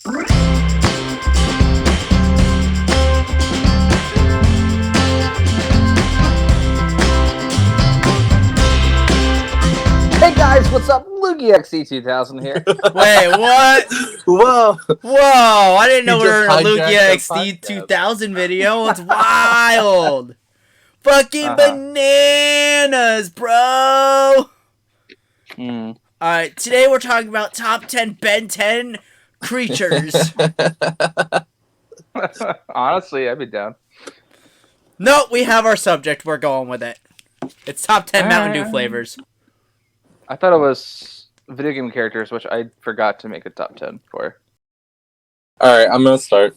Hey guys, what's up? Luigi XC2000 here. Wait, what? Whoa! Whoa! I didn't know You we were in a just Lugia hijacked the XD podcast. 2000 video. It's wild. Fucking bananas, bro. Mm. Alright, today we're talking about top 10 Ben 10 creatures. Honestly, I'd be down. No, we have our subject. We're going with it. It's top 10 Mountain Dew flavors. I thought it was video game characters, which I forgot to make a top 10 for. Alright, I'm gonna start.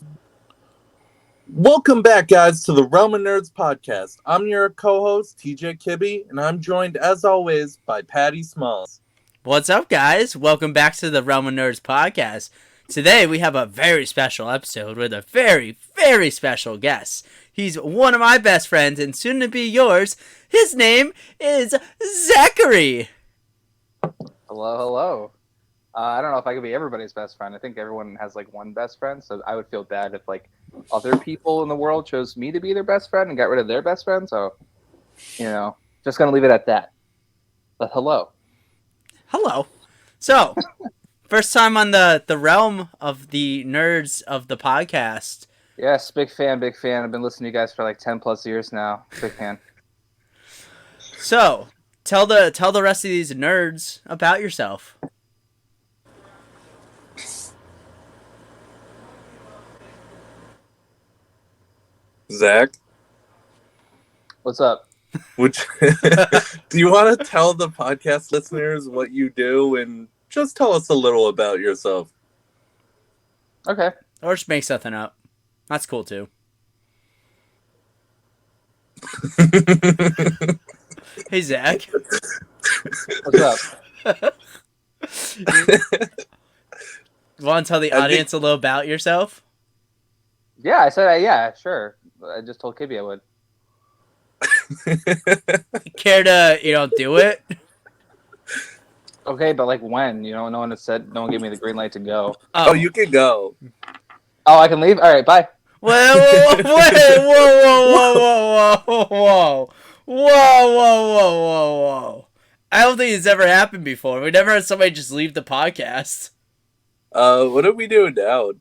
Welcome back, guys, to the Roman Nerds Podcast. I'm your co-host, TJ Kibbe, and I'm joined, as always, by Patty Smalls. What's up, guys? Welcome back to the Realm of Nerds podcast. Today, we have a very special episode with a very, very special guest. He's one of my best friends and soon to be yours. His name is Zachary. Hello. I don't know if I could be everybody's best friend. I think everyone has like one best friend, so I would feel bad if like other people in the world chose me to be their best friend and got rid of their best friend. So, just gonna leave it at that. But hello. Hello. So, first time on the realm of the nerds of the podcast. Yes, big fan. I've been listening to you guys for like 10 plus years now. Big fan. So, tell the rest of these nerds about yourself. Zach, What's up? do you want to tell the podcast listeners what you do and just tell us a little about yourself? Okay. Or just make something up. That's cool too. Hey, Zach. What's up? You want to tell the audience a little about yourself? Yeah, I said, yeah, sure. I just told Kibby I would. Care to, do it? Okay, but like when? No one has said, no one gave me the green light to go. Oh, you can go. Oh, I can leave? All right, bye. Whoa. I don't think it's ever happened before. We never had somebody just leave the podcast. What are we doing now?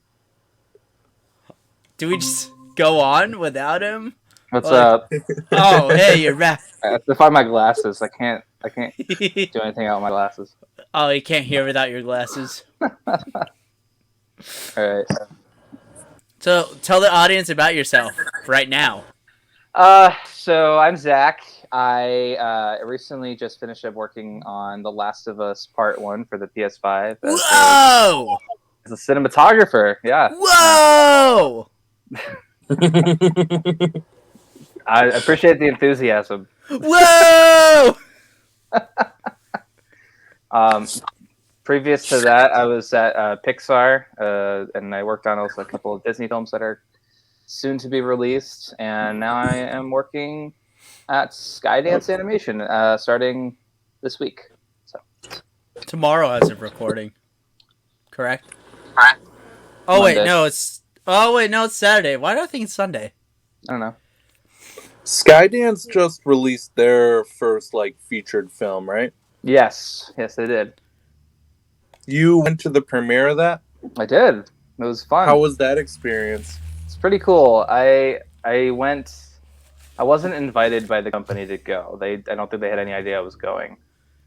Do we just go on without him? What's up? Oh, hey, you're back. I have to find my glasses. I can't do anything out with my glasses. Oh, you can't hear without your glasses. All right. So, tell the audience about yourself right now. So I'm Zach. I recently just finished up working on The Last of Us Part 1 for the PS5 Whoa! as a cinematographer. Yeah. Whoa! I appreciate the enthusiasm. Whoa! Previous to that, I was at Pixar, and I worked on also a couple of Disney films that are soon to be released. And now I am working at Skydance Animation, starting this week. So Tomorrow as of recording. Correct? Oh, Monday. wait, no, it's Saturday. Why do I think it's Sunday? I don't know. Skydance just released their first, featured film, right? Yes, they did. You went to the premiere of that? I did. It was fun. How was that experience? It's pretty cool. I went. I wasn't invited by the company to go. I don't think they had any idea I was going.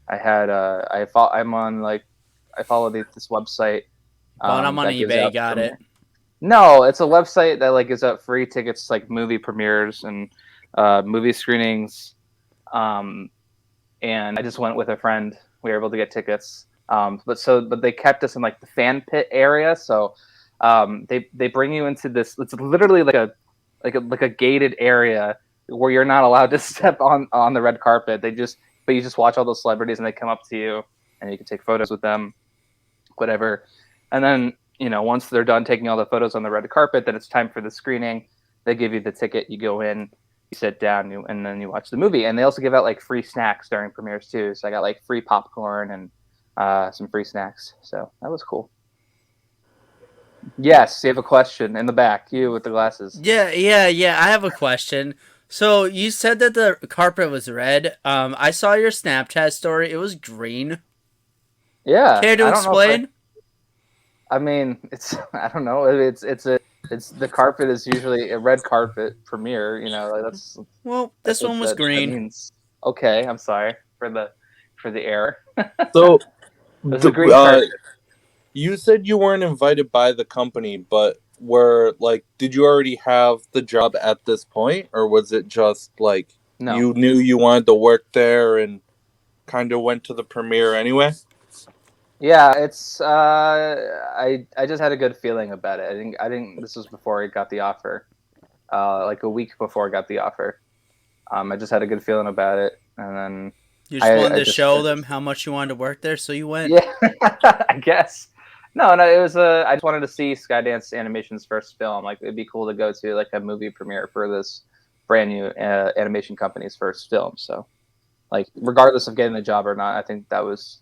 I had. I follow this website. Bought them on that gives eBay, out got it. No, it's a website that gives out free tickets to movie premieres and movie screenings. And I just went with a friend. We were able to get tickets. But they kept us in the fan pit area. So they bring you into this. It's literally like a gated area where you're not allowed to step on the red carpet. But you just watch all those celebrities and they come up to you and you can take photos with them, whatever. And then once they're done taking all the photos on the red carpet, then it's time for the screening. They give you the ticket. You go in, you sit down, and then you watch the movie. And they also give out free snacks during premieres too. So I got free popcorn and some free snacks. So that was cool. Yes, you have a question in the back. You with the glasses. Yeah. I have a question. So you said that the carpet was red. I saw your Snapchat story. It was green. Yeah, Care to I don't know if explain? I mean, it's I don't know. It's the carpet is usually a red carpet premiere. You know, like Well, that's this what one was that green. means. Okay, I'm sorry for the error. So, It was a green carpet. you said you weren't invited by the company, but did you already have the job at this point, or was it just like No. you knew you wanted to work there and kind of went to the premiere anyway? Yeah, it's I just had a good feeling about it. I think this was before I got the offer. Like a week before I got the offer. I just had a good feeling about it, and then You just wanted to show I them just how much you wanted to work there, so you went. yeah, I guess. No, it was I just wanted to see Skydance Animation's first film. Like it'd be cool to go to like a movie premiere for this brand new animation company's first film. So like regardless of getting the job or not, I think that was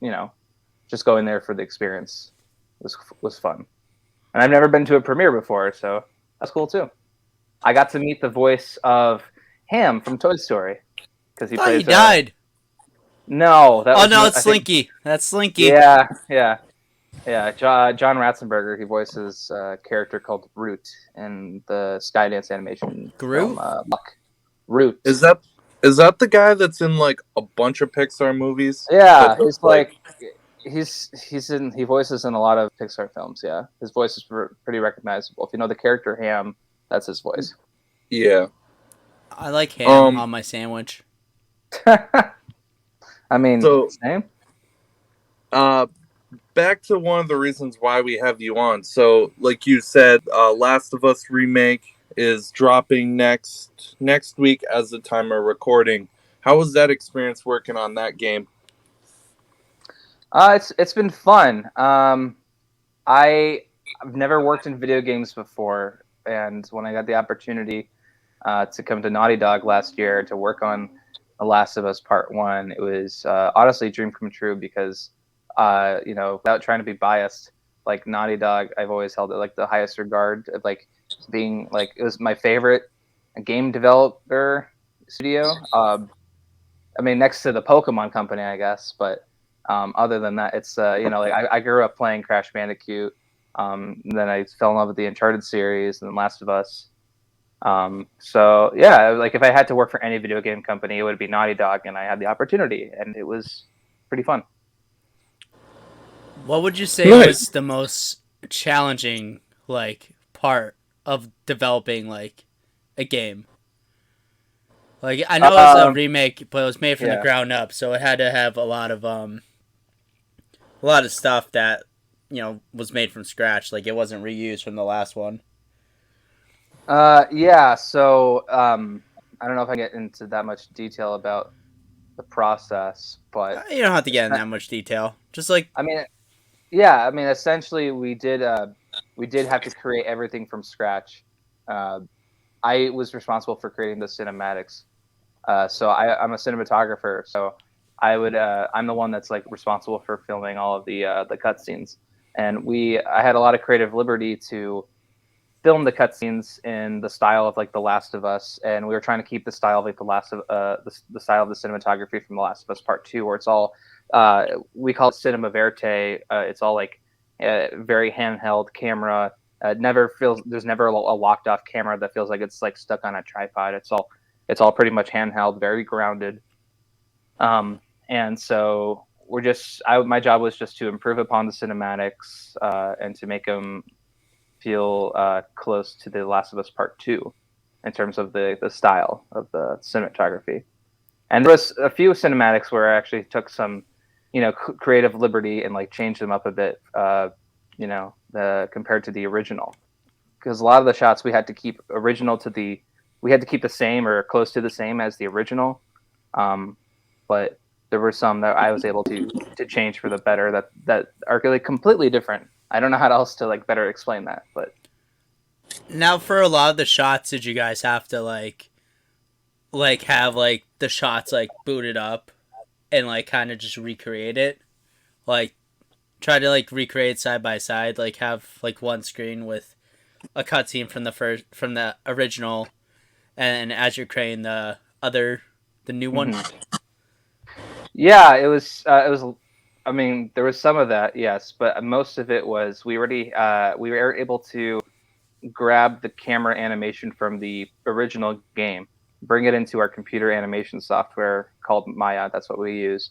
just going there for the experience was fun. And I've never been to a premiere before, so that's cool too. I got to meet the voice of Ham from Toy Story because he Thought he plays died. no, that Oh was no, it's I think Slinky. That's Slinky. yeah. John Ratzenberger. He voices a character called Root in the Skydance animation film Groot. Luck. Root. Is that the guy that's in like a bunch of Pixar movies? Yeah, That looks he's like like he voices in a lot of Pixar films. Yeah, his voice is pretty recognizable. If you know the character Ham, that's his voice. yeah. I like ham Um. on my sandwich. I mean, So, same. uh, back to one of the reasons why we have you on. So, like you said, Last of Us remake is dropping next week as the time of recording. How was that experience working on that game? It's been fun. I've never worked in video games before, and when I got the opportunity to come to Naughty Dog last year to work on The Last of Us Part One, it was honestly a dream come true because without trying to be biased, like Naughty Dog, I've always held it like the highest regard of like being like it was my favorite game developer studio. I mean, next to the Pokemon Company, I guess. But other than that, it's like I grew up playing Crash Bandicoot. Then I fell in love with the Uncharted series and then Last of Us. So yeah, like if I had to work for any video game company, it would be Naughty Dog, and I had the opportunity, and it was pretty fun. What would you say Nice. was the most challenging part of developing a game? Like I know it was a Um, remake, but it was made from the yeah. ground up, so it had to have a lot of stuff that was made from scratch. Like it wasn't reused from the last one. Yeah. So I don't know if I get into that much detail about the process, but You don't have to get in that much detail. Just I mean, yeah. I mean, essentially, we did have to create everything from scratch. Uh, I was responsible for creating the cinematics. So I'm a cinematographer. So I'm the one that's like responsible for filming all of the cutscenes. And I had a lot of creative liberty to film the cutscenes in the style of like The Last of Us, and we were trying to keep the style of like the style of the cinematography from The Last of Us Part Two, where it's all we call it cinema verite. It's all like very handheld camera. Never feels there's never a locked off camera that feels like it's like stuck on a tripod. It's all pretty much handheld, very grounded. And so my job was just to improve upon the cinematics and to make them feel close to The Last of Us Part Two in terms of the style of the cinematography. And there was a few cinematics where I actually took some, creative liberty and like changed them up a bit, compared to the original. Because a lot of the shots we had to keep we had to keep the same or close to the same as the original. But there were some that I was able to change for the better that are really completely different. I don't know how else to like better explain that, but now for a lot of the shots, did you guys have to have the shots booted up and kind of just recreate it? Like try to like recreate side by side, like have like one screen with a cutscene from the original, and as you're creating the new one. Mhm. Yeah, it was. It was. I mean, there was some of that, yes, but most of it was we were able to grab the camera animation from the original game, bring it into our computer animation software called Maya. That's what we use.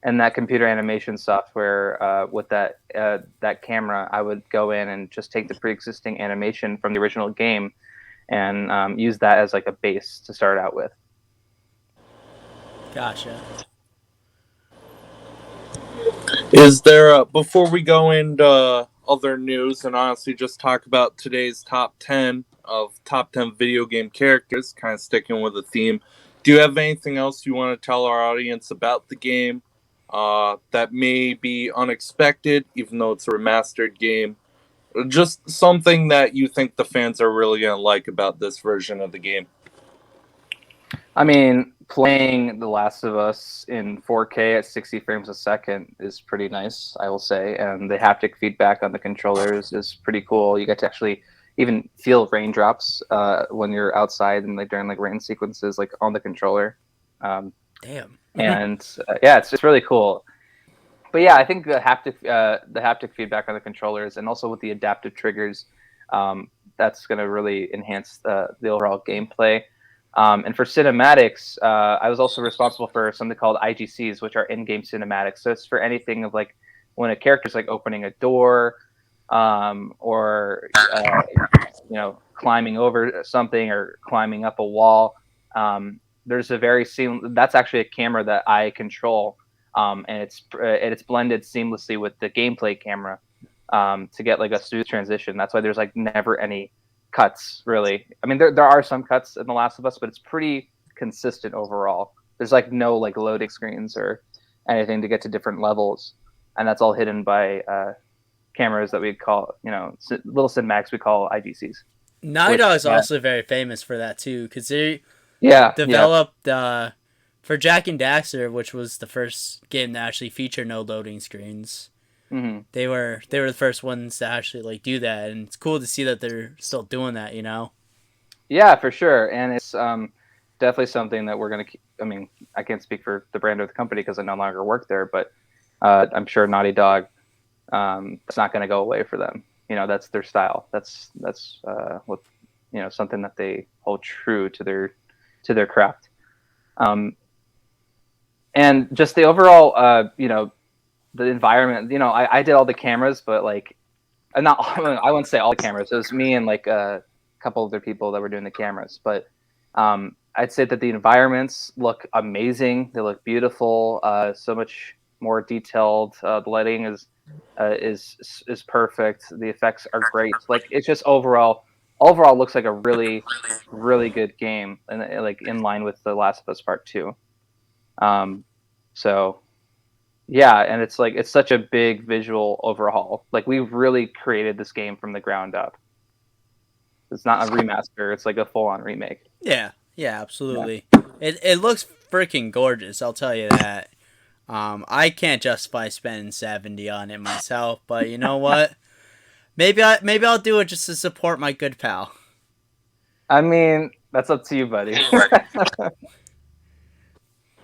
And that computer animation software with that camera, I would go in and just take the pre-existing animation from the original game and use that as like a base to start out with. Gotcha. Is there before we go into other news and honestly just talk about today's top 10 of top 10 video game characters, kind of sticking with the theme, do you have anything else you want to tell our audience about the game that may be unexpected, even though it's a remastered game? Just something that you think the fans are really going to like about this version of the game. I mean, playing The Last of Us in 4K at 60 frames a second is pretty nice, I will say. And the haptic feedback on the controllers is pretty cool. You get to actually even feel raindrops when you're outside and like during like rain sequences, like on the controller. Um, Damn. and yeah, it's just really cool. But yeah, I think the haptic feedback on the controllers and also with the adaptive triggers, that's going to really enhance the overall gameplay. And for cinematics, I was also responsible for something called IGCs, which are in-game cinematics. So it's for anything of like when a character's like opening a door, or climbing over something or climbing up a wall. There's a that's actually a camera that I control, and it's blended seamlessly with the gameplay camera to get like a smooth transition. That's why there's like never any cuts really. I mean, there are some cuts in The Last of Us, but it's pretty consistent overall. There's like no like loading screens or anything to get to different levels, and that's all hidden by cameras that we call little cinematics we call IGCs. Naughty Which, Dog is also very famous for that too, because they yeah, developed for Jak and Daxter, which was the first game that actually featured no loading screens. Mm-hmm. They were the first ones to actually like do that, and it's cool to see that they're still doing that. Yeah, for sure, and it's definitely something that we're gonna keep. I mean, I can't speak for the brand or the company because I no longer work there, but I'm sure Naughty Dog, it's not going to go away for them. That's their style. That's what something that they hold true to their craft. And just the overall, the environment. I did all the cameras, but like, not I wouldn't say all the cameras. It was me and like a couple other people that were doing the cameras, but I'd say that the environments look amazing. They look beautiful. So much more detailed. The lighting is perfect. The effects are great. Like it's just overall looks like a really, really good game, and like in line with The Last of Us Part 2. So yeah, and it's such a big visual overhaul. Like we've really created this game from the ground up. It's not a remaster. It's like a full on remake. Yeah, absolutely. Yeah. It looks freaking gorgeous. I'll tell you that. I can't justify spending 70 on it myself, but you know what? Maybe I'll do it just to support my good pal. I mean, that's up to you, buddy.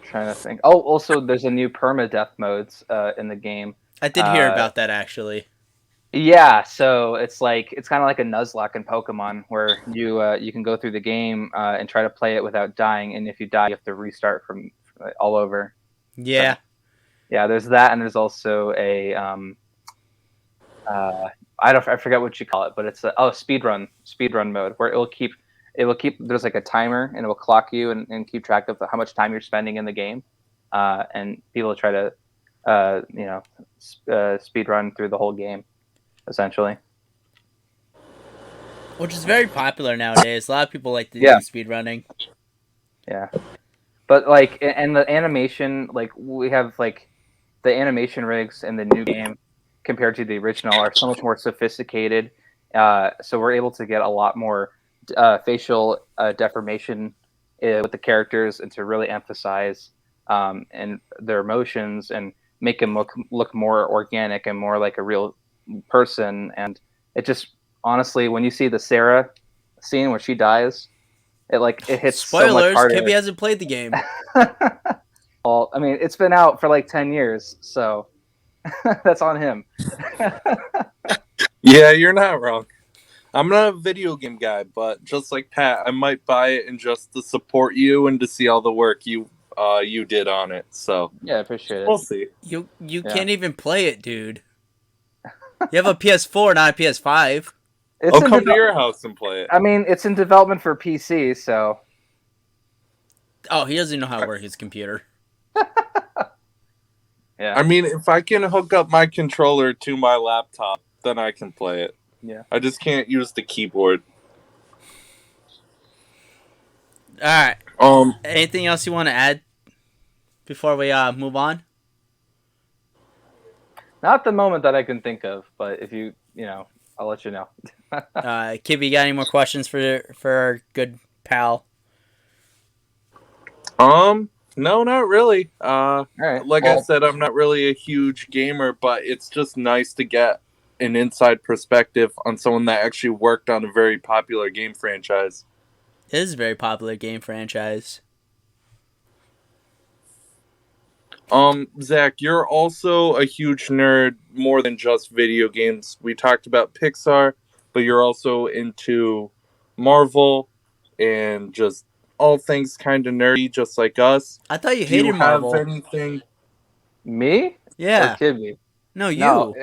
Trying to think. Oh, also, there's a new permadeath modes in the game. I did hear about that actually. Yeah, so it's kind of like a Nuzlocke in Pokemon, where you can go through the game and try to play it without dying, and if you die, you have to restart from all over. Yeah. So, yeah, there's that, and there's also a I forget what you call it, but it's speedrun mode where it will keep there's like a timer and it will clock you and keep track of how much time you're spending in the game, and people try to speed run through the whole game essentially, which is very popular nowadays. A lot of people like to do speedrunning. Yeah, but like, and the animation, like we have like the animation rigs in the new game compared to the original are so much more sophisticated. So we're able to get a lot more facial deformation with the characters and to really emphasize and their emotions and make him look more organic and more like a real person. And it just honestly, when you see the Sarah scene where she dies, it hits so much Spoilers, harder. Kibby hasn't played the game. Well, I mean, it's been out for like 10 years, so that's on him. Yeah, you're not wrong. I'm not a video game guy, but just like Pat, I might buy it and just to support you and to see all the work you did on it. So Yeah, I appreciate we'll it. see. You Yeah. can't even play it, dude. You have a PS4, not a PS5. I'll come to your house and play it. I mean, it's in development for PC, so Oh, he doesn't know how to work his computer. yeah. I mean, if I can hook up my controller to my laptop, then I can play it. Yeah. I just can't use the keyboard. All right. Anything else you want to add before we move on? Not at the moment that I can think of, but if you know, I'll let you know. Kibby, you got any more questions for our good pal? No, not really. All right. Like I said, I'm not really a huge gamer, but it's just nice to get an inside perspective on someone that actually worked on a very popular game franchise. It is a very popular game franchise. Zach, you're also a huge nerd more than just video games. We talked about Pixar, but you're also into Marvel and just all things kind of nerdy, just like us. I thought you Do you hated have Marvel. anything? Me? Yeah. Or Kibby? No, you. No.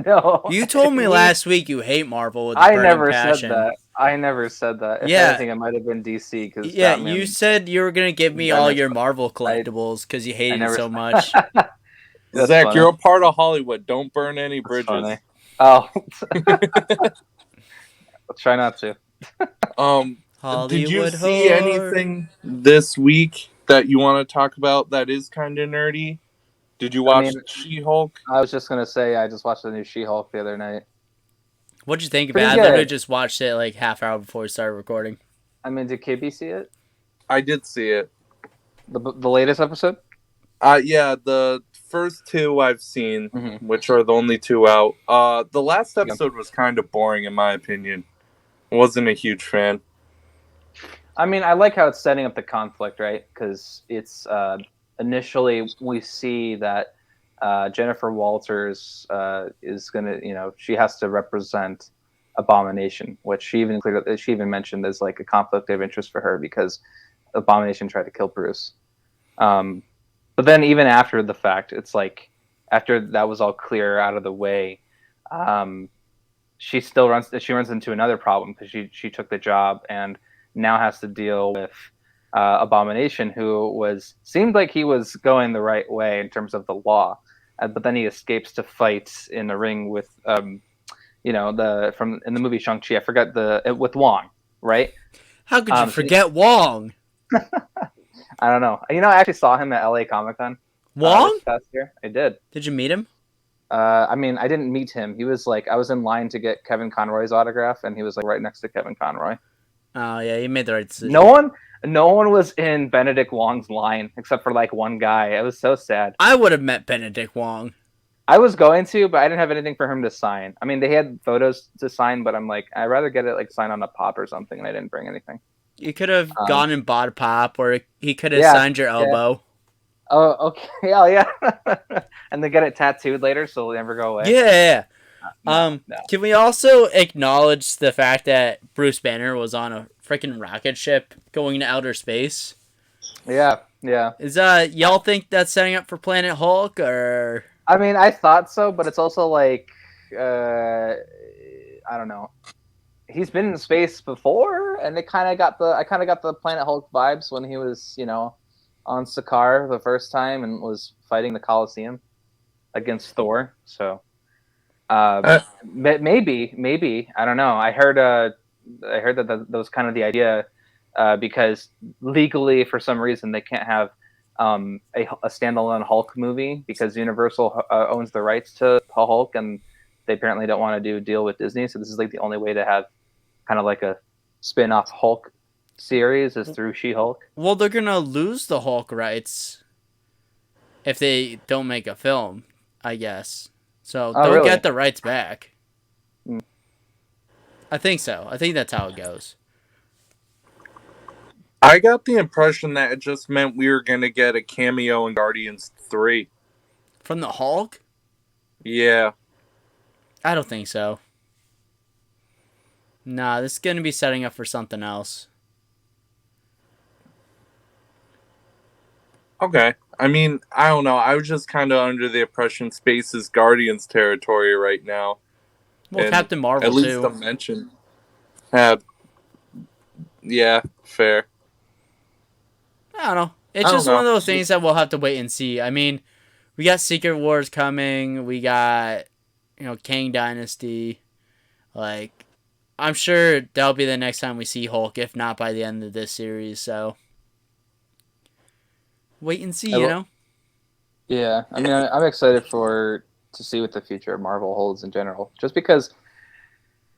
No. You told me last week you hate Marvel with a I burning never passion. said that. I never said that. If Yeah. anything, it might have been DC. Cause Yeah, Batman, you said you were going to give me all your Marvel collectibles because you hated it never- so much. That's Zach, funny. you're a part of Hollywood. Don't burn any That's bridges. funny. Oh. I'll try not to. Did you Hollywood see whore. anything this week that you want to talk about that is kind of nerdy? Did you watch She-Hulk? I was just gonna say I just watched the new She-Hulk the other night. What'd you think of Pretty it? I good. literally just watched it like half hour before we started recording. I mean, did KB see it? I did see it. The latest episode? Yeah, the first two I've seen, Mm-hmm. which are the only two out. The last episode was kind of boring, in my opinion. Wasn't a huge fan. I mean, I like how it's setting up the conflict, right? Because it's initially we see that Jennifer Walters is gonna, she has to represent Abomination, which she even mentioned as like a conflict of interest for her because Abomination tried to kill Bruce. But then even after the fact, it's like after that was all clear out of the way, she runs into another problem because she took the job and now has to deal with Abomination, who seemed like he was going the right way in terms of the law, but then he escapes to fight in the ring with in the movie Shang-Chi. I forgot with Wong, right? How could you forget Wong? I don't know. I actually saw him at LA Comic-Con. Wong? This past year. I did. Did you meet him? I mean, I didn't meet him. He was like, I was in line to get Kevin Conroy's autograph, and he was like right next to Kevin Conroy. Oh yeah, you made the right decision. No one was in Benedict Wong's line except for like one guy. It was so sad. I would have met Benedict Wong. I was going to, but I didn't have anything for him to sign. I mean, they had photos to sign, but I'm like, I'd rather get it like signed on a pop or something, and I didn't bring anything. You could have gone and bought a pop, or he could have Yeah, signed your elbow. Oh, okay. Oh, yeah. And then get it tattooed later so it'll never go away. Yeah. No. Can we also acknowledge the fact that Bruce Banner was on a freaking rocket ship going to outer space? Yeah, yeah. Is y'all think that's setting up for Planet Hulk, or? I mean, I thought so, but it's also like, I don't know. He's been in space before, and I kind of got the Planet Hulk vibes when he was, on Sakaar the first time and was fighting the Colosseum against Thor. So, maybe I don't know. I heard that was kind of the idea, because legally, for some reason, they can't have a standalone Hulk movie because Universal owns the rights to Hulk, and they apparently don't want to do a deal with Disney. So this is like the only way to have kind of like a spin-off Hulk series is through She-Hulk. Well, they're gonna lose the Hulk rights. if they don't make a film, I guess. So Oh, they'll really? get the rights back. Hmm. I think so. I think that's how it goes. I got the impression that it just meant we were gonna get a cameo in Guardians 3. From the Hulk? Yeah. I don't think so. Nah, this is going to be setting up for something else. Okay. I mean, I don't know. I was just kind of under the impression space is Guardians territory right now. Well, And Captain Marvel, at least too. a mention. Yeah, fair. I don't know. It's I don't just one of know. those things that we'll have to wait and see. I mean, we got Secret Wars coming. We got, Kang Dynasty. Like, I'm sure that'll be the next time we see Hulk, if not by the end of this series. So, wait and see, Yeah, I mean, I'm excited to see what the future of Marvel holds in general. Just because,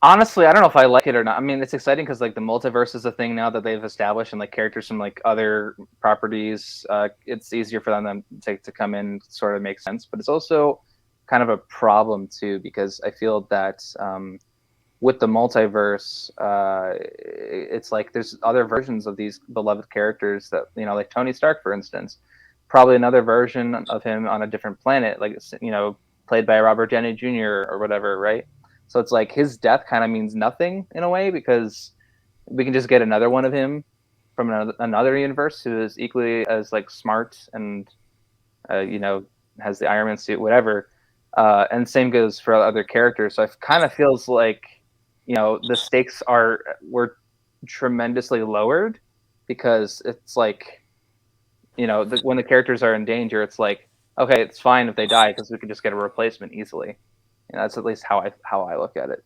honestly, I don't know if I like it or not. I mean, it's exciting because like the multiverse is a thing now that they've established, and like characters from like other properties, it's easier for them to come in, and sort of make sense. But it's also kind of a problem too because I feel that with the multiverse, it's like there's other versions of these beloved characters that like Tony Stark, for instance, probably another version of him on a different planet, like played by Robert Downey Jr. or whatever, right? So it's like his death kind of means nothing in a way because we can just get another one of him from another universe who is equally as like smart and has the Iron Man suit, whatever. And same goes for other characters. So it kind of feels like the stakes were tremendously lowered because it's like when the characters are in danger, it's like okay, it's fine if they die because we can just get a replacement easily. That's at least how I look at it.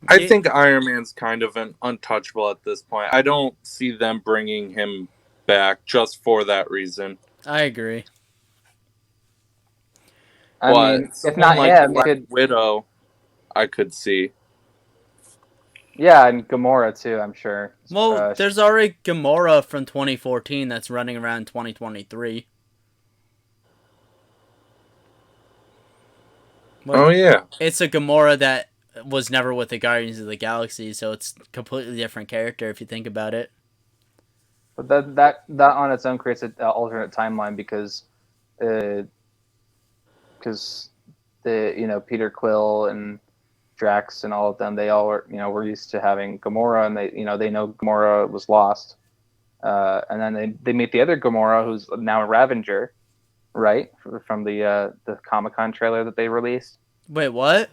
I think Iron Man's kind of an untouchable at this point. I don't see them bringing him back just for that reason. I agree. I mean, if not like him, Black Widow, I could see. Yeah, and Gamora too, I'm sure. Well, there's already Gamora from 2014 that's running around 2023. Oh yeah, it's a Gamora that was never with the Guardians of the Galaxy, so it's a completely different character if you think about it. But that on its own creates an alternate timeline because the Peter Quill and Drax and all of them, they all were used to having Gamora, and they know Gamora was lost, and then they meet the other Gamora who's now a Ravager, right, from the Comic-Con trailer that they released. Wait, what?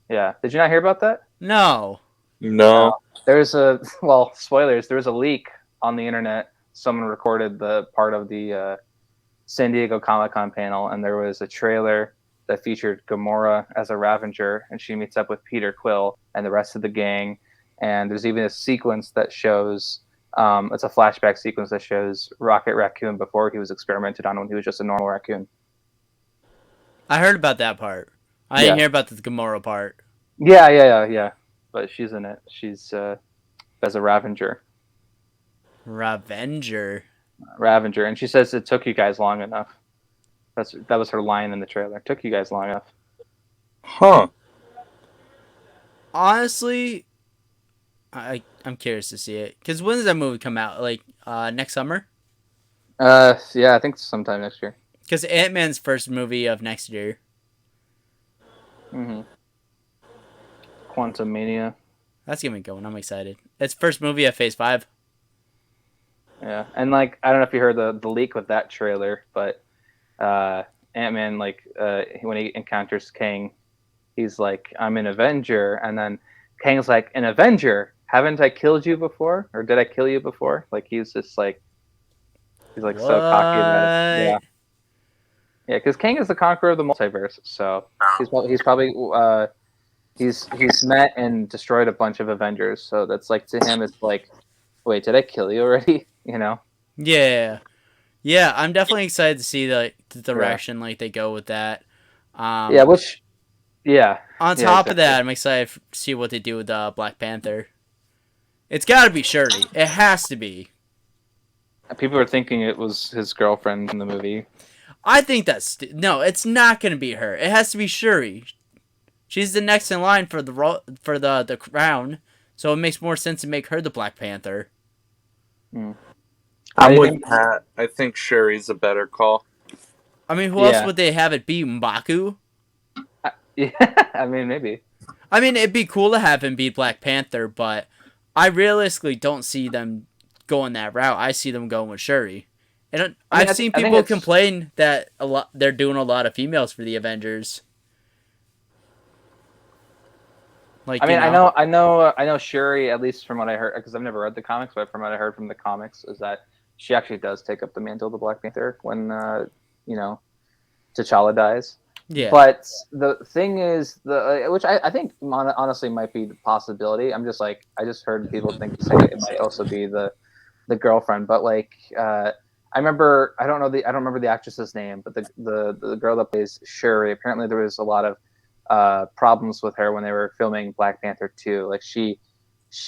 Yeah, did you not hear about that? No. There's spoilers. There was a leak on the internet. Someone recorded the part of the San Diego Comic-Con panel, and there was a trailer that featured Gamora as a Ravager, and she meets up with Peter Quill and the rest of the gang. And there's even a sequence that shows it's a flashback sequence that shows Rocket Raccoon before he was experimented on when he was just a normal raccoon. I heard about that part. I didn't hear about the Gamora part. Yeah. But she's in it. She's as a Ravager. Ravager, and she says it took you guys long enough. That was her line in the trailer. It took you guys long enough. Huh. Honestly, I'm curious to see it. Because when does that movie come out? Like, next summer? Yeah, I think sometime next year. Because Ant-Man's first movie of next year. Mm-hmm. Quantumania. That's gonna be going. I'm excited. It's first movie of Phase 5. Yeah, and like I don't know if you heard the leak with that trailer, but Ant-Man, when he encounters Kang, he's like, "I'm an Avenger," and then Kang's like, "An Avenger? Haven't I killed you before? Or did I kill you before?" Like he's just like, he's like so cocky about it. Yeah, because Kang is the conqueror of the multiverse, so he's probably he's met and destroyed a bunch of Avengers, so that's like to him it's like, wait, did I kill you already? Yeah, I'm definitely excited to see the direction they go with that. On top exactly. of that, I'm excited to see what they do with Black Panther. It's got to be Shuri. It has to be. People are thinking it was his girlfriend in the movie. I think no. It's not gonna be her. It has to be Shuri. She's the next in line for the crown, so it makes more sense to make her the Black Panther. Mm. I'm with Pat. I think Shuri's a better call. I mean, who else would they have it be? M'Baku? Yeah, I mean, maybe. I mean, it'd be cool to have him be Black Panther, but I realistically don't see them going that route. I see them going with Shuri. And I've seen people complain that they're doing a lot of females for the Avengers. Like, I know Shuri, at least from what I heard, because I've never read the comics, but from what I heard from the comics is that she actually does take up the mantle of the Black Panther when T'Challa dies. Yeah. But the thing is, which I think honestly might be the possibility. I'm just like, I just heard people say it might also be the girlfriend. But like, I remember, I don't remember the actress's name, but the girl that plays Shuri, apparently there was a lot of problems with her when they were filming Black Panther 2. Like she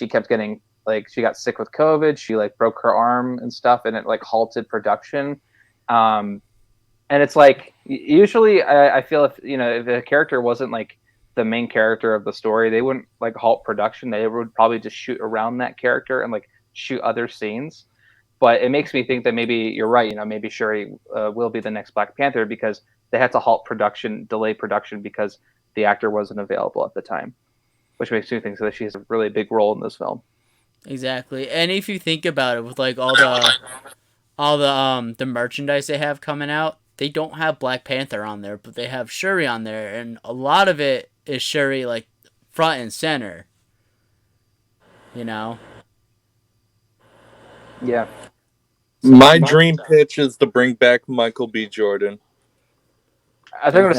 kept getting, like, she got sick with COVID. She like broke her arm and stuff, and it like halted production. And it's like, usually I feel if a character wasn't like the main character of the story, they wouldn't like halt production. They would probably just shoot around that character and like shoot other scenes. But it makes me think that maybe you're right. Maybe Shuri will be the next Black Panther because they had to halt production, delay production because the actor wasn't available at the time, which makes me think that she has a really big role in this film. Exactly. And if you think about it, with like all the merchandise they have coming out, they don't have Black Panther on there, but they have Shuri on there, and a lot of it is Shuri like front and center. Yeah. My dream pitch is to bring back Michael B. Jordan. I thought you were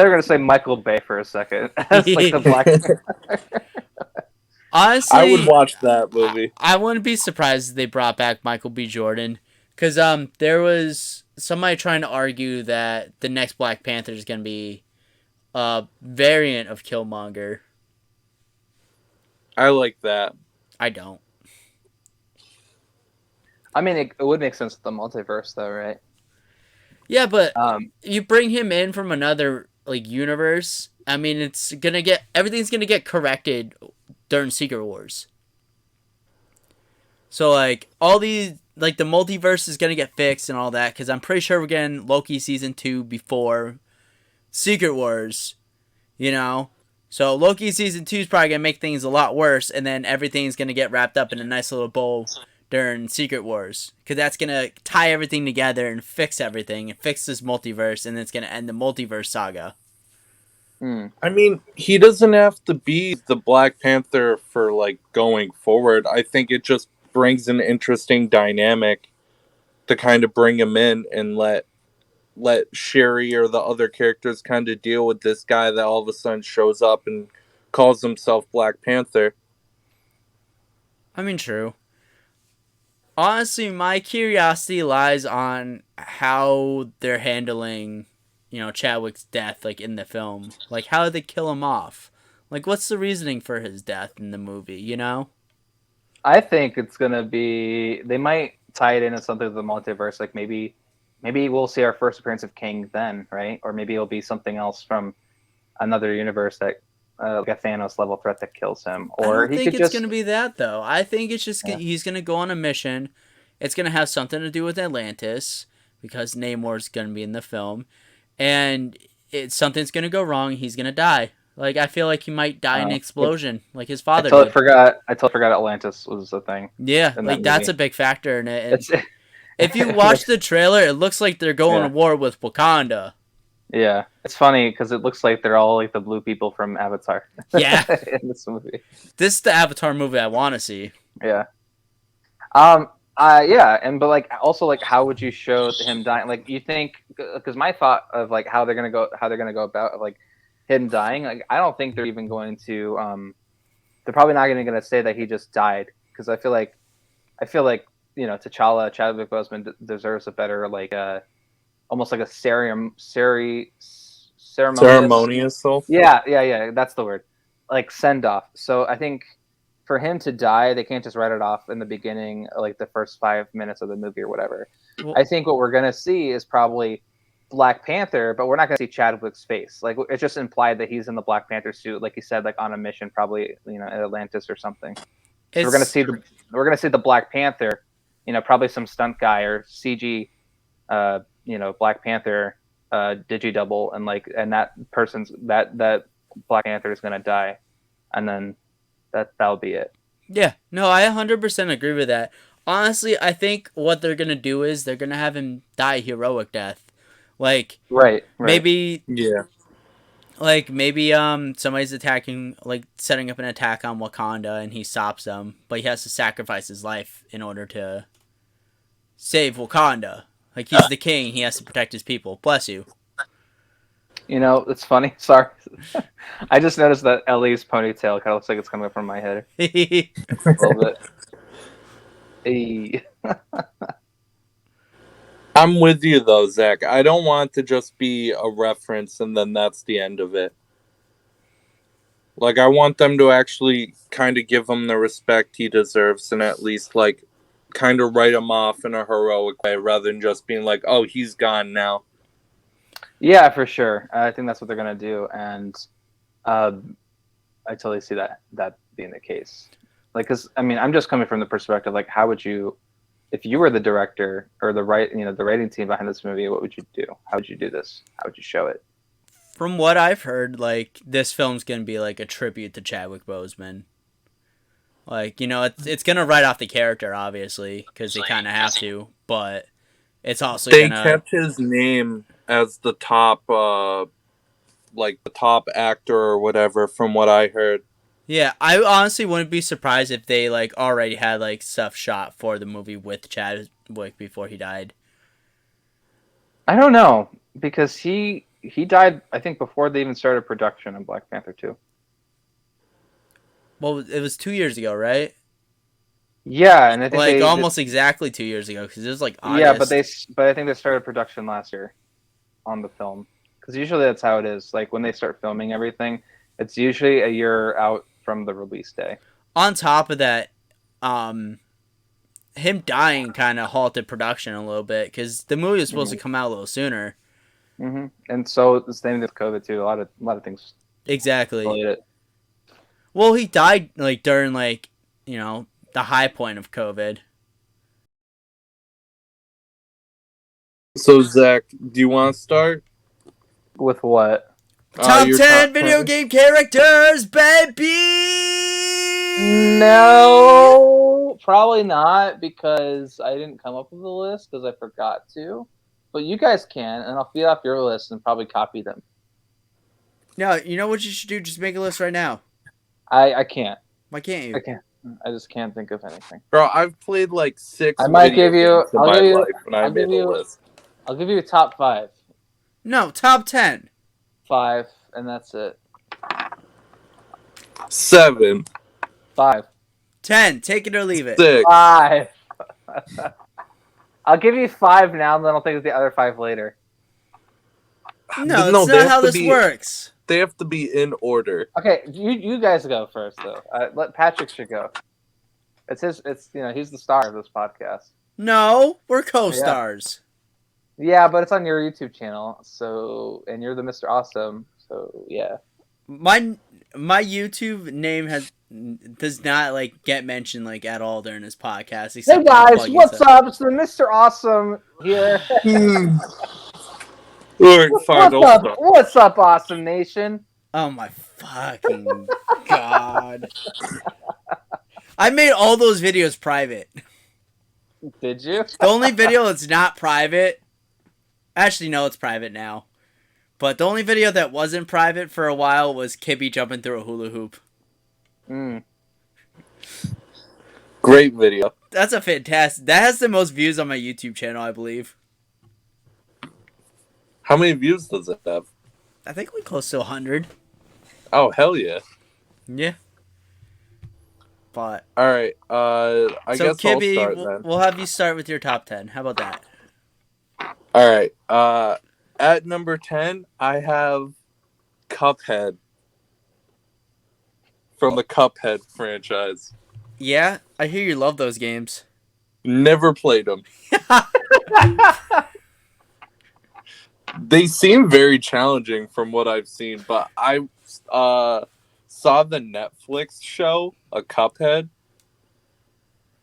gonna say Michael Bay for a second. That's like the Black. Honestly, I would watch that movie. I wouldn't be surprised if they brought back Michael B. Jordan, because there was somebody trying to argue that the next Black Panther is gonna be a variant of Killmonger. I like that. I don't. I mean, it would make sense with the multiverse, though, right? Yeah, but you bring him in from another like universe. I mean, everything's gonna get corrected during Secret Wars. So like all these, like the multiverse is gonna get fixed and all that, because I'm pretty sure we're getting Loki season 2 before Secret Wars. So Loki season 2 is probably gonna make things a lot worse, and then everything's gonna get wrapped up in a nice little bowl during Secret Wars, because that's gonna tie everything together and fix everything and fix this multiverse, and it's gonna end the multiverse saga. I mean, he doesn't have to be the Black Panther for like going forward. I think it just brings an interesting dynamic to kind of bring him in and let Shuri or the other characters kind of deal with this guy that all of a sudden shows up and calls himself Black Panther. I mean, true. Honestly, my curiosity lies on how they're handling, Chadwick's death, like, in the film. Like, how did they kill him off? Like, what's the reasoning for his death in the movie, I think it's gonna be, they might tie it into something with the multiverse. Like, maybe we'll see our first appearance of King then, right? Or maybe it'll be something else from another universe that, like a Thanos level threat that kills him. Or I don't think it's going to be that, though. I think it's just he's going to go on a mission. It's going to have something to do with Atlantis, because Namor's going to be in the film. And something's going to go wrong. He's going to die. Like, I feel like he might die in an explosion, like his father did. I totally forgot Atlantis was a thing. Yeah, like that's a big factor in it. And if you watch the trailer, it looks like they're going to war with Wakanda. Yeah, it's funny because it looks like they're all like the blue people from Avatar. Yeah, in this movie. This is the Avatar movie I want to see. Yeah. But like also like how would you show him dying? Like you think, because my thought of like how they're gonna go about like him dying, like I don't think they're even going to they're probably not gonna say that he just died, because I feel like T'Challa, Chadwick Boseman deserves a better like almost like a ceremonious. Yeah, that's the word. Like send off. So I think for him to die, they can't just write it off in the beginning, like the first 5 minutes of the movie or whatever. Well, I think what we're gonna see is probably Black Panther, but we're not going to see Chadwick's face. Like it's just implied that he's in the Black Panther suit, like he said, like on a mission, probably in Atlantis or something. So we're going to see the Black Panther, probably some stunt guy or CG, Black Panther digidouble, and that person's that Black Panther is going to die, and then that'll be it. Yeah, no, I 100% agree with that. Honestly, I think what they're gonna do is they're gonna have him die a heroic death. Like maybe somebody's attacking, like setting up an attack on Wakanda, and he stops them, but he has to sacrifice his life in order to save Wakanda. Like he's the king, he has to protect his people. Bless you. It's funny. Sorry, I just noticed that Ellie's ponytail kind of looks like it's coming up from my head a little bit. Hey. I'm with you though, Zach. I don't want to just be a reference and then that's the end of it. Like, I want them to actually kind of give him the respect he deserves and at least, like, kind of write him off in a heroic way rather than just being like, oh, he's gone now. Yeah, for sure. I think that's what they're going to do. And I totally see that being the case. Like, because, I mean, I'm just coming from the perspective, like, how would you, if you were the director or the writing team behind this movie, what would you do? How would you do this? How would you show it? From what I've heard, like, this film's going to be, like, a tribute to Chadwick Boseman. Like, it's going to write off the character, obviously, because they kind of have to, but it's also They kept his name as the top, the top actor or whatever, from what I heard. Yeah, I honestly wouldn't be surprised if they, like, already had, like, stuff shot for the movie with Chadwick before he died. I don't know, because he died, I think, before they even started production on Black Panther 2. Well, it was 2 years ago, right? Yeah, and I think almost exactly 2 years ago, because it was like August. Yeah, but I think they started production last year on the film, because usually that's how it is. Like when they start filming everything, it's usually a year out from the release day. On top of that, him dying kind of halted production a little bit because the movie was supposed to come out a little sooner. Mm-hmm. And so the same with COVID too. A lot of things. Exactly. Well, he died like during the high point of COVID. So Zach, do you want to start with what? Top 10 video game characters, baby. No, probably not, because I didn't come up with a list because I forgot to. But you guys can, and I'll feed off your list and probably copy them. No, you know what you should do? Just make a list right now. I can't. Why can't you? I can't. I just can't think of anything. Bro, I've played like 6 I might give you. I'll give you top 5. No, top 10. 5, and that's it. 7. 5. 10. Take it or leave it. 6. 5. I'll give you 5 now, and then I'll think of the other 5 later. No, that's not how this works. They have to be in order. Okay, you guys go first, though. Patrick should go. It's he's the star of this podcast. No, we're co-stars. Yeah, but it's on your YouTube channel, and you're the Mr. Awesome, so yeah. My YouTube name does not get mentioned at all during this podcast. Hey guys, what's up? It's the Mr. Awesome here. What's up, Awesome Nation? Oh my fucking god! I made all those videos private. Did you? The only video that's not private. Actually, no, it's private now. But the only video that wasn't private for a while was Kibby jumping through a hula hoop. Great video. That's a fantastic... That has the most views on my YouTube channel, I believe. How many views does it have? I think we're close to 100. Oh, hell yeah. Yeah. But... Alright, I guess Kibby, I'll start then. We'll have you start with your top 10. How about that? Alright, at number 10, I have Cuphead. From the Cuphead franchise. Yeah, I hear you love those games. Never played them. They seem very challenging from what I've seen, but I saw the Netflix show, A Cuphead,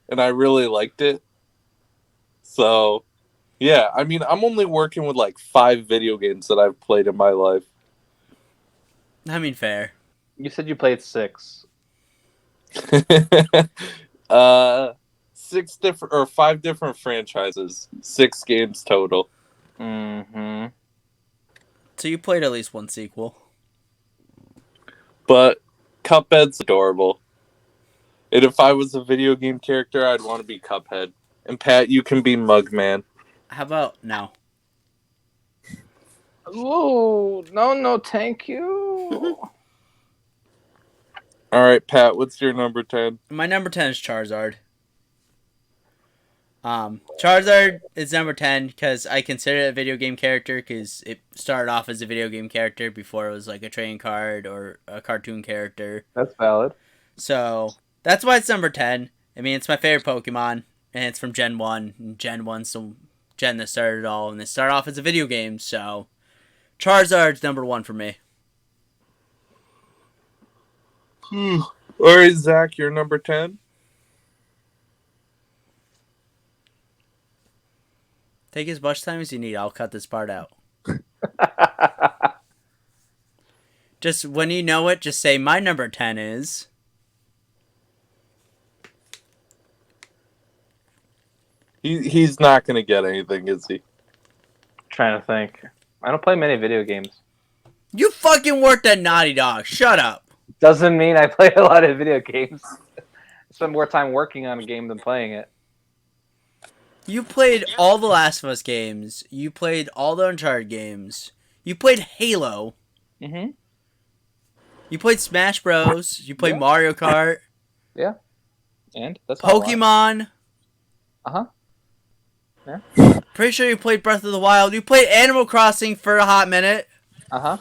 and I really liked it. So, yeah, I mean, I'm only working with like 5 video games that I've played in my life. I mean, fair. You said you played 6. 6 different or 5 different franchises, 6 games total. Mm-hmm. So you played at least one sequel. But Cuphead's adorable. And if I was a video game character, I'd want to be Cuphead. And Pat, you can be Mugman. How about no? Ooh, no, thank you. All right, Pat, what's your number 10? My number 10 is Charizard. Charizard is number 10 because I consider it a video game character because it started off as a video game character before it was like a trading card or a cartoon character. That's valid. So that's why it's number 10. I mean, it's my favorite Pokemon, and it's from Gen 1. And Gen 1's the gen that started it all, and it started off as a video game, so Charizard's number 1 for me. All right, Zach, you're number 10? Take as much time as you need. I'll cut this part out. Just when you know it, just say my number 10 is... He's not going to get anything, is he? Trying to think. I don't play many video games. You fucking worked at Naughty Dog. Shut up. Doesn't mean I play a lot of video games. I spend more time working on a game than playing it. You played all the Last of Us games. You played all the Uncharted games. You played Halo. Mm-hmm. You played Smash Bros. You played Yeah. Mario Kart. Yeah. And? That's not a lot. Pokemon. Uh-huh. Pretty sure you played Breath of the Wild. You played Animal Crossing for a hot minute. Uh-huh.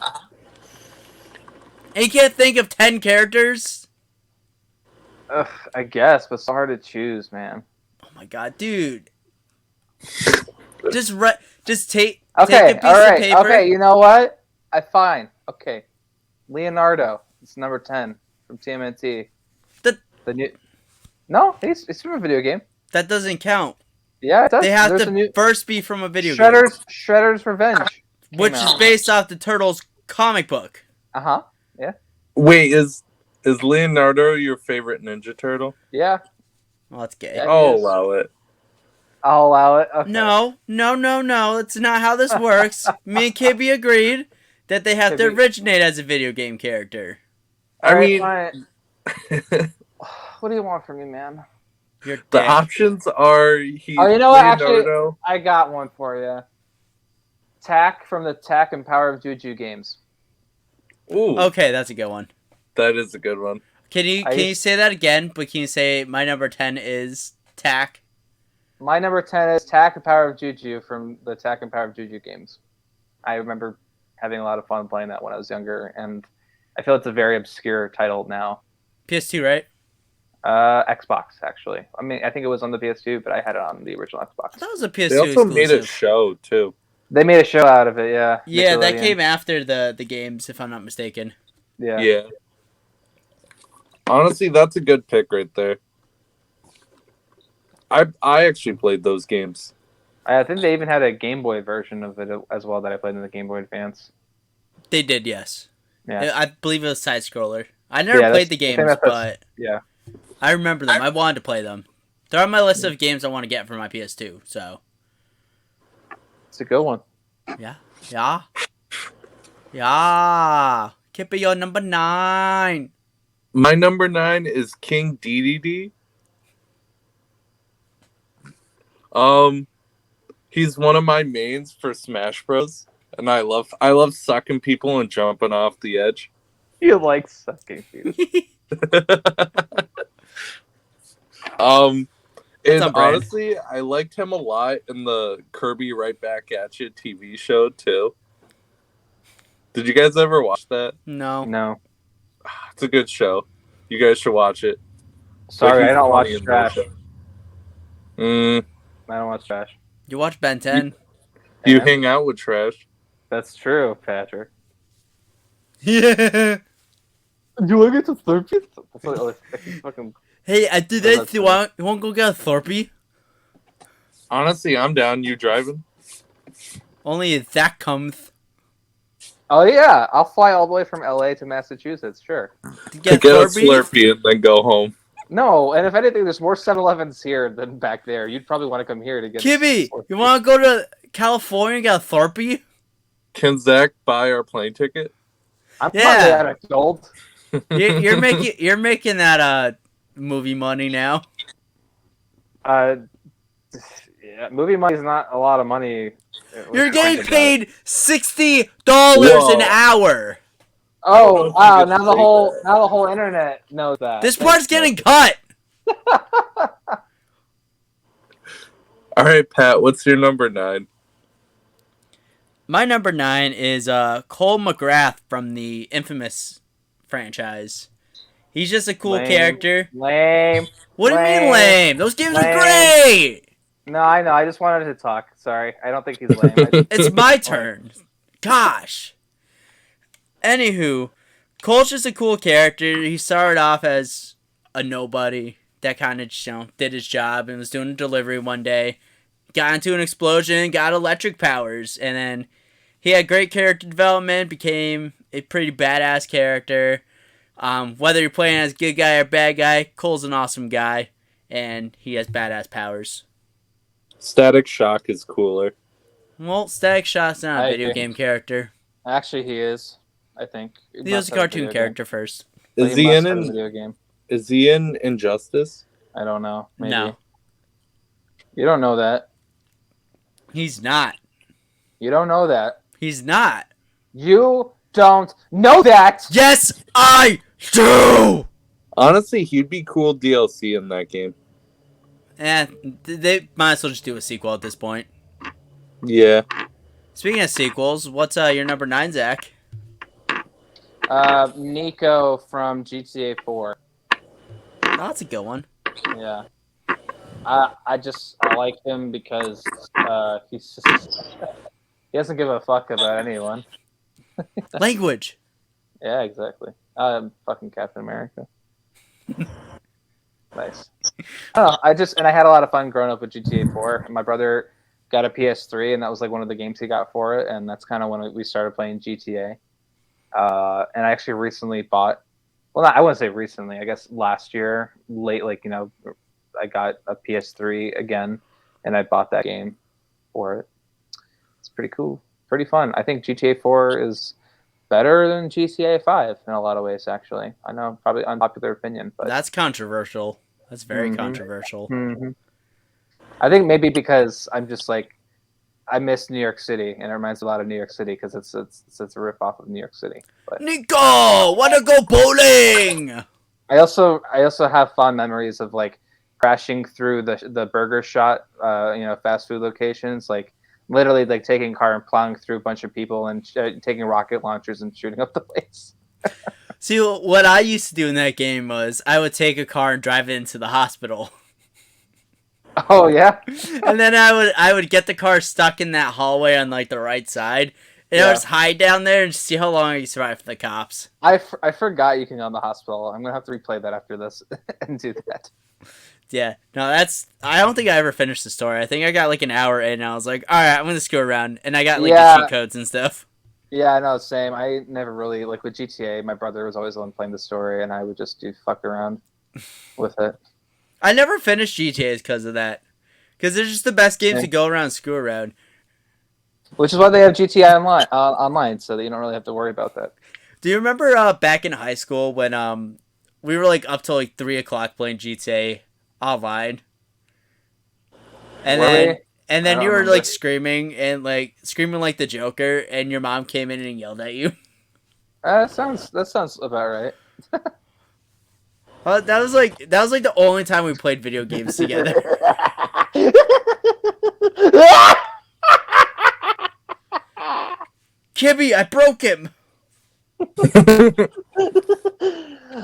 And you can't think of 10 characters? Ugh, I guess, but it's so hard to choose, man. Oh my god, dude. Just take Okay, a piece all right. of paper. Okay, you know what? Fine. Okay. Leonardo. It's number 10 from TMNT. The new... No, it's from a video game. That doesn't count. Yeah, it does. They have There's to a new... first be from a video game. Shredder's Revenge. Which is based off the Turtles comic book. Uh-huh. Wait, is Leonardo your favorite Ninja Turtle? Yeah. Well, that's gay. Yeah. I'll allow it. I'll allow it. Okay. No. That's not how this works. Me and Kibby agreed that they have to Kibby. originate as a video game character. I mean, fine. What do you want from me, man? You're the dick. options are Oh, you know what? Actually, Leonardo. I got one for you. Tak from the Tak and Power of Juju games. Ooh, Okay, that's a good one. that is a good one. Can you say that again? But can you say my number 10 is Tak? My number 10 is Tak and Power of Juju from the Tak and Power of Juju games. I remember having a lot of fun playing that when I was younger, and I feel it's a very obscure title now. PS2, right? Xbox, actually. I mean, I think it was on the PS2, but I had it on the original Xbox. That was a PS2 They also exclusive. made a show too. They made a show out of it, yeah. Yeah, that Nickelodeon. came after the games, if I'm not mistaken. Yeah. Yeah. Honestly, that's a good pick right there. I actually played those games. I think they even had a Game Boy version of it as well that I played in the Game Boy Advance. They did, yes. Yeah. I believe it was side scroller. I never Yeah, played the I think games, that's- but Yeah. I remember them. I wanted to play them. They're on my list of games I want to get for my PS2. So It's a good one. yeah. Keep it your number 9. My number 9 is King DDD. He's one of my mains for Smash Bros. And I love sucking people and jumping off the edge. You like sucking people. And on brand. honestly, I liked him a lot in the Kirby Right Back at You TV show too. Did you guys ever watch that? No. No. It's a good show. You guys should watch it. Sorry, Like, I don't he's watch funny in trash. those shows. I don't watch trash. You watch Ben 10? You Yeah. hang out with trash. That's true, Patrick. Yeah. Do you want to get some Slurpees? That's what fucking. Hey, I do Oh, this. that's You want to go get a Slurpee? Honestly, I'm down. You driving? Only if that comes Oh yeah, I'll fly all the way from LA to Massachusetts. Sure. to To get get a Slurpee. Slurpee and then go home. No, and if anything, there's more 7-Elevens here than back there. You'd probably want to come here to get. Kibby, Slurpee. you want to go to California and get a Slurpee? Can Zach buy our plane ticket? I'm Yeah. probably out of gold. You're making that movie money now. Yeah, movie money is not a lot of money. You're getting About it. paid $60 Whoa. an hour. Oh don't wow! think Now it's the like whole that. internet knows that. This part's getting cut. All right, Pat. What's your number 9? My number 9 is Cole McGrath from the Infamous franchise. He's just a cool Lame. character. Lame. What do you mean Lame. lame? Those games are Lame. great. No, I know. I just wanted to talk. Sorry, I don't think he's lame. I just- It's my turn. Gosh. Anywho, Cole's just a cool character. He started off as a nobody that kind of, did his job and was doing a delivery one day. Got into an explosion, got electric powers, and then he had great character development, became a pretty badass character. Whether you're playing as good guy or bad guy, Cole's an awesome guy, and he has badass powers. Static Shock is cooler. Well, Static Shock's not a I video agree. game character. Actually, he is. I think He was a cartoon character first. Is he in? video game? Is he in Injustice? I don't know. Maybe. No, You don't know that. he's not. You don't know that. He's not. You don't know that. Yes, I do! Honestly, he'd be cool DLC in that game. They might as well just do a sequel at this point. Yeah. Speaking of sequels, what's your number 9, Zach? Nico from GTA 4. Oh, that's a good one. Yeah. I like him because he's just he doesn't give a fuck about anyone. Language. Yeah, exactly. Fucking Captain America. Nice. Oh, I had a lot of fun growing up with GTA 4. My brother got a PS3, and that was like one of the games he got for it, and that's kind of when we started playing GTA. And I actually recently bought. Well, I wouldn't say recently. I guess last year, late, I got a PS3 again, and I bought that game for it. It's pretty cool, pretty fun. I think GTA 4 is better than GTA 5 in a lot of ways. Actually, I know probably unpopular opinion, but That's controversial. That's very Mhm. controversial. Mhm. I think maybe because I'm just like I miss New York City, and it reminds me a lot of New York City because it's a rip off of New York City. But Nico, wanna go bowling? I also have fond memories of like crashing through the Burger Shot, fast food locations, like literally like taking a car and plowing through a bunch of people and taking rocket launchers and shooting up the place. See, what I used to do in that game was I would take a car and drive it into the hospital. Oh yeah, And then I would get the car stuck in that hallway on like the right side. And I Yeah. would just hide down there and see how long I could survive for the cops. I forgot you can go in the hospital. I'm gonna have to replay that after this and do that. Yeah, no, I don't think I ever finished the story. I think I got like an hour in and I was like, alright, I'm gonna just go around. And I got like Yeah. the cheat codes and stuff. Yeah, I know, same. I never really like with GTA. My brother was always the one playing the story, and I would just do fuck around with it. I never finished GTAs because of that. Because they're just the best games Yeah. to go around and screw around. Which is why they have GTA online, so that you don't really have to worry about that. Do you remember back in high school when we were like up till like 3 o'clock playing GTA online? And Were then we? and I then don't you were remember. like screaming like the Joker, and your mom came in and yelled at you. That sounds about right. That was like the only time we played video games together. Kibby, I broke him.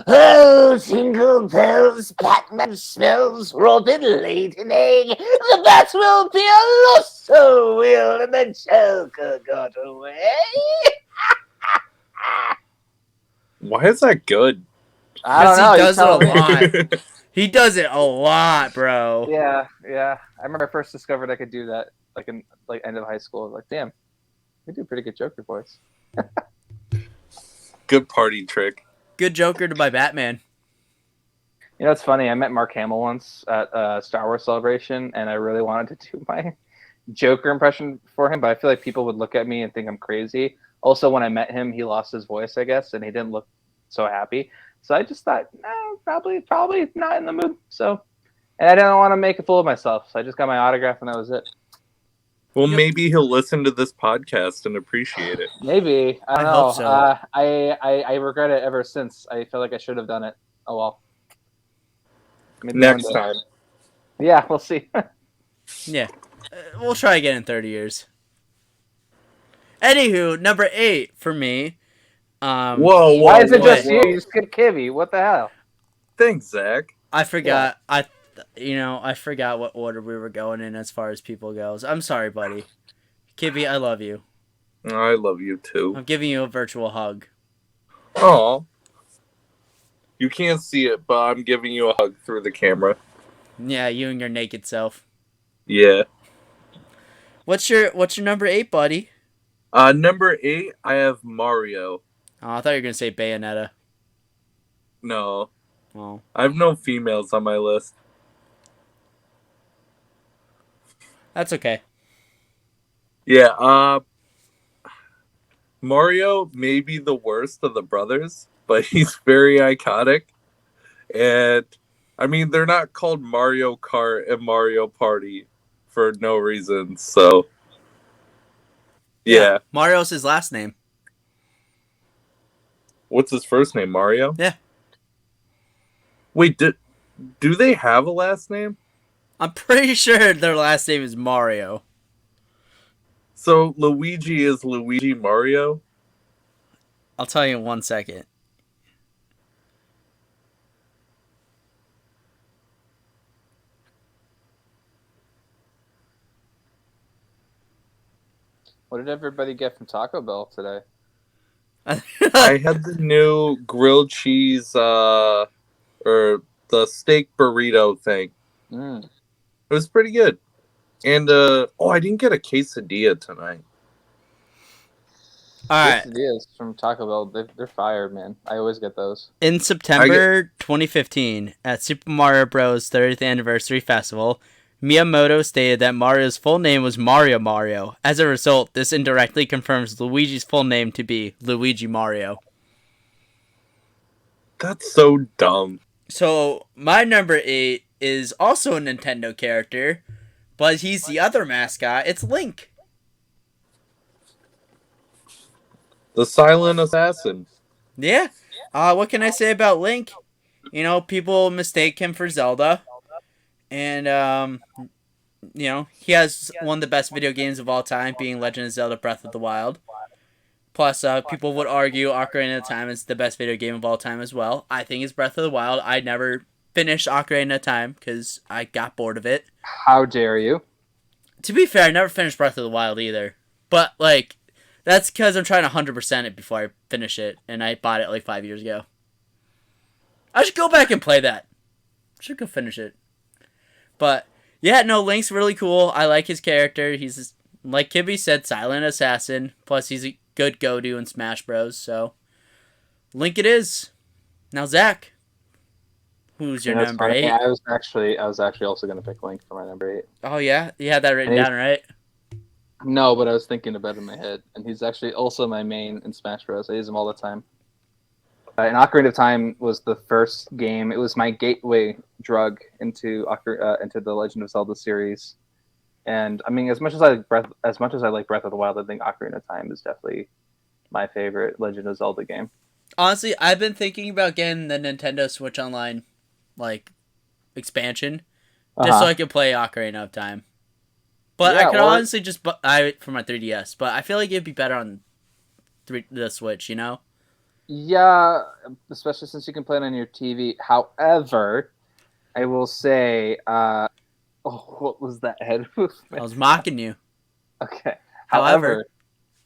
Oh, jingle bells, Batman smells, Robin laid an egg. The bat will be a lost soul, and the Joker got away. Why is that good? I don't Because he know. You does it tell a me. lot. He does it a lot, bro. Yeah, yeah. I remember I first discovered I could do that, like in like end of high school. I was like, damn, I do a pretty good Joker voice. Good party trick. Good Joker to my Batman. You know, it's funny. I met Mark Hamill once at Star Wars Celebration, and I really wanted to do my Joker impression for him, but I feel like people would look at me and think I'm crazy. Also, when I met him, he lost his voice, I guess, and he didn't look so happy. So I just thought, no, probably not in the mood. So, and I didn't want to make a fool of myself, so I just got my autograph, and that was it. Well, maybe he'll listen to this podcast and appreciate it. Maybe I don't I know. hope so. I regret it ever since. I feel like I should have done it. Oh well. Maybe Next one day. time. Yeah, we'll see. Yeah. We'll try again in 30 years. Anywho, number 8 for me. Whoa! Why is it whoa, just whoa. you? You skipped Kibby. What the hell? Thanks, Zach. I forgot. I forgot what order we were going in as far as people goes. I'm sorry, buddy. Kibby, I love you. I love you too. I'm giving you a virtual hug. Oh, you can't see it, but I'm giving you a hug through the camera. Yeah, you and your naked self. Yeah. What's your number 8, buddy? Number 8, I have Mario. Oh, I thought you were gonna say Bayonetta. No, Well, I have no females on my list. that's okay. Yeah. Mario may be the worst of the brothers, but he's very iconic. And I mean, they're not called Mario Kart and Mario Party for no reason. So, yeah. Mario's his last name. What's his first name? Mario? Yeah. Wait, do they have a last name? I'm pretty sure their last name is Mario. So Luigi is Luigi Mario? I'll tell you in 1 second. What did everybody get from Taco Bell today? I had the new grilled cheese, or the steak burrito thing. Mm. It was pretty good. And, I didn't get a quesadilla tonight. Alright. Quesadillas from Taco Bell, they're fire, man. I always get those. In September 2015, at Super Mario Bros. 30th Anniversary Festival, Miyamoto stated that Mario's full name was Mario. As a result, this indirectly confirms Luigi's full name to be Luigi Mario. That's so dumb. So, my number 8 is also a Nintendo character, but he's the other mascot. It's Link. The Silent Assassin. Yeah. What can I say about Link? You know, people mistake him for Zelda. And, he has one of the best video games of all time, being Legend of Zelda Breath of the Wild. Plus, people would argue Ocarina of Time is the best video game of all time as well. I think it's Breath of the Wild. I never finished Ocarina of Time because I got bored of it. How dare you? To be fair, I never finished Breath of the Wild either. But, that's because I'm trying to 100% it before I finish it, and I bought it 5 years ago. I should go back and play that. I should go finish it. But, yeah, no, Link's really cool. I like his character. He's, like Kibby said, silent assassin. Plus, he's a good go-to in Smash Bros. So, Link it is. Now, Zach, who's your That's number funny. 8? I was actually also going to pick Link for my number 8. Oh, yeah? You had that written And down, right? No, but I was thinking about it in my head, and he's actually also my main in Smash Bros. I use him all the time. And Ocarina of Time was the first game. It was my gateway drug into the Legend of Zelda series. And I mean, as much as I like Breath of the Wild, I think Ocarina of Time is definitely my favorite Legend of Zelda game. Honestly, I've been thinking about getting the Nintendo Switch Online, expansion, just so I can play Ocarina of Time. But Yeah, I could or- honestly just buy it for my 3DS. But I feel like it'd be better on the Switch, you know? Yeah, especially since you can play it on your TV. However, I will say, oh, what was that head I movement? was mocking you. Okay. However, However,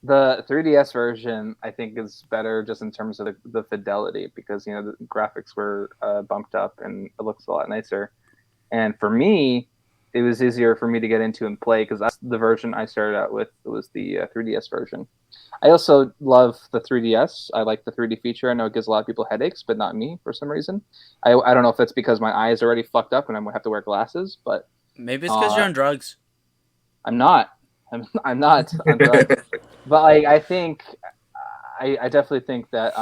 the 3DS version I think is better just in terms of the fidelity because the graphics were bumped up and it looks a lot nicer. And for me, it was easier for me to get into and play because that's the version I started out with. It was the 3DS version. I also love the 3DS. I like the 3D feature. I know it gives a lot of people headaches, but not me for some reason. I don't know if it's because my eyes are already fucked up and I'm gonna have to wear glasses, but maybe it's because you're on drugs. I'm not. I'm not on drugs. But like I think I definitely think that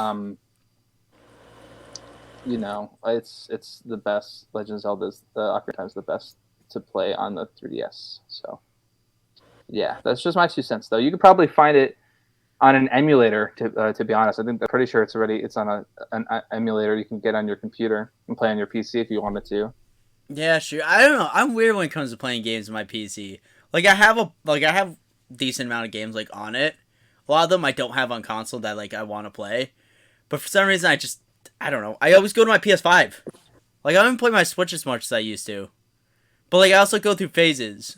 it's the best. Legend of Zelda's the Ocarina of Time is the best to play on the 3DS. So yeah, that's just my 2 cents though. You could probably find it on an emulator. To be honest, I'm pretty sure it's on an emulator you can get on your computer and play on your PC if you wanted to. Yeah, sure. I don't know. I'm weird when it comes to playing games on my PC. Like I have decent amount of games like on it. A lot of them I don't have on console that like I want to play. But for some reason I don't know. I always go to my PS5. Like I don't play my Switch as much as I used to. But like I also go through phases.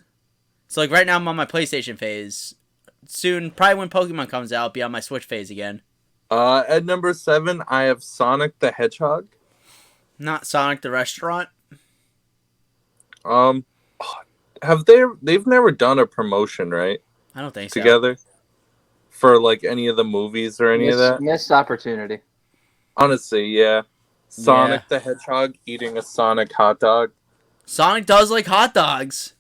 So like right now I'm on my PlayStation phase. Soon, probably when Pokemon comes out, I'll be on my Switch phase again. At number 7, I have Sonic the Hedgehog. Not Sonic the Restaurant. Um, they've never done a promotion, right? I don't think so. Together for like any of the movies or any of that. Missed opportunity. Honestly, yeah. Sonic the Hedgehog eating a Sonic hot dog. Sonic does like hot dogs.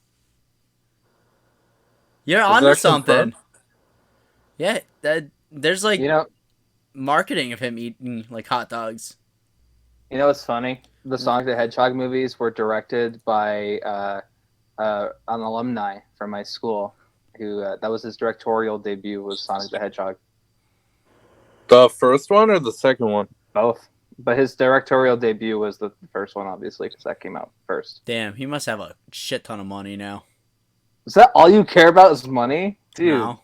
You're Is onto that something. confirmed? Yeah, there's like You know, marketing of him eating like hot dogs. what's funny? The Sonic the Hedgehog movies were directed by an alumni from my school, who that was his directorial debut was Sonic the Hedgehog. The first one or the second one? Both, but his directorial debut was the first one, obviously, because that came out first. Damn, he must have a shit ton of money now. Is that all you care about is money, dude? No.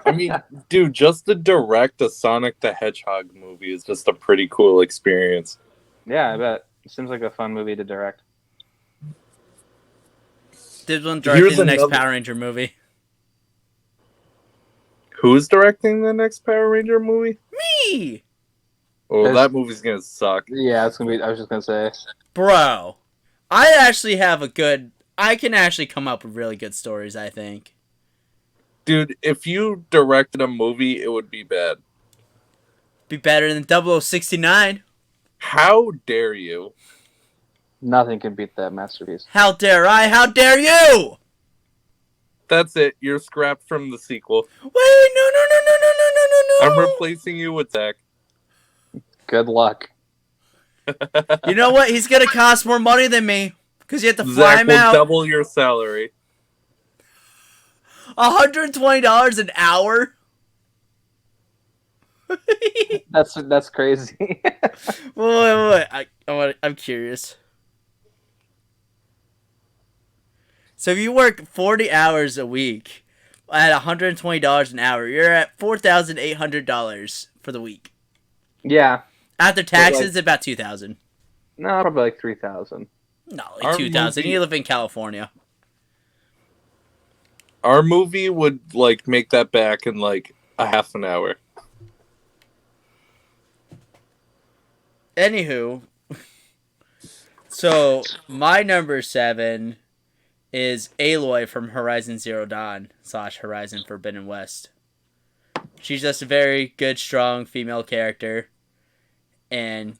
I mean, dude, just to direct a Sonic the Hedgehog movie is just a pretty cool experience. Yeah, I bet. It seems like a fun movie to direct. This one directing Here's the next another- Power Ranger movie. Who's directing the next Power Ranger movie? Me! Oh, There's- that movie's gonna suck. Yeah, it's gonna be. I was just gonna say. Bro, I actually have I can actually come up with really good stories, I think. Dude, if you directed a movie, it would be bad. Be better than 0069. How dare you? Nothing can beat that masterpiece. How dare I? How dare you? That's it. You're scrapped from the sequel. Wait, no. I'm replacing you with Zach. Good luck. You know what? He's gonna cost more money than me. Because you have to fly Zach him will out. double your salary. $120 an hour? That's crazy. Wait. I'm curious. So if you work 40 hours a week at $120 an hour, you're at $4,800 for the week. Yeah. After taxes, about $2,000. No, probably like 3,000. No, Our like $2,000. movie- You live in California. Our movie would like make that back in like a half an hour. Anywho, so my number 7 is Aloy from Horizon Zero Dawn / Horizon Forbidden West. She's just a very good, strong female character, and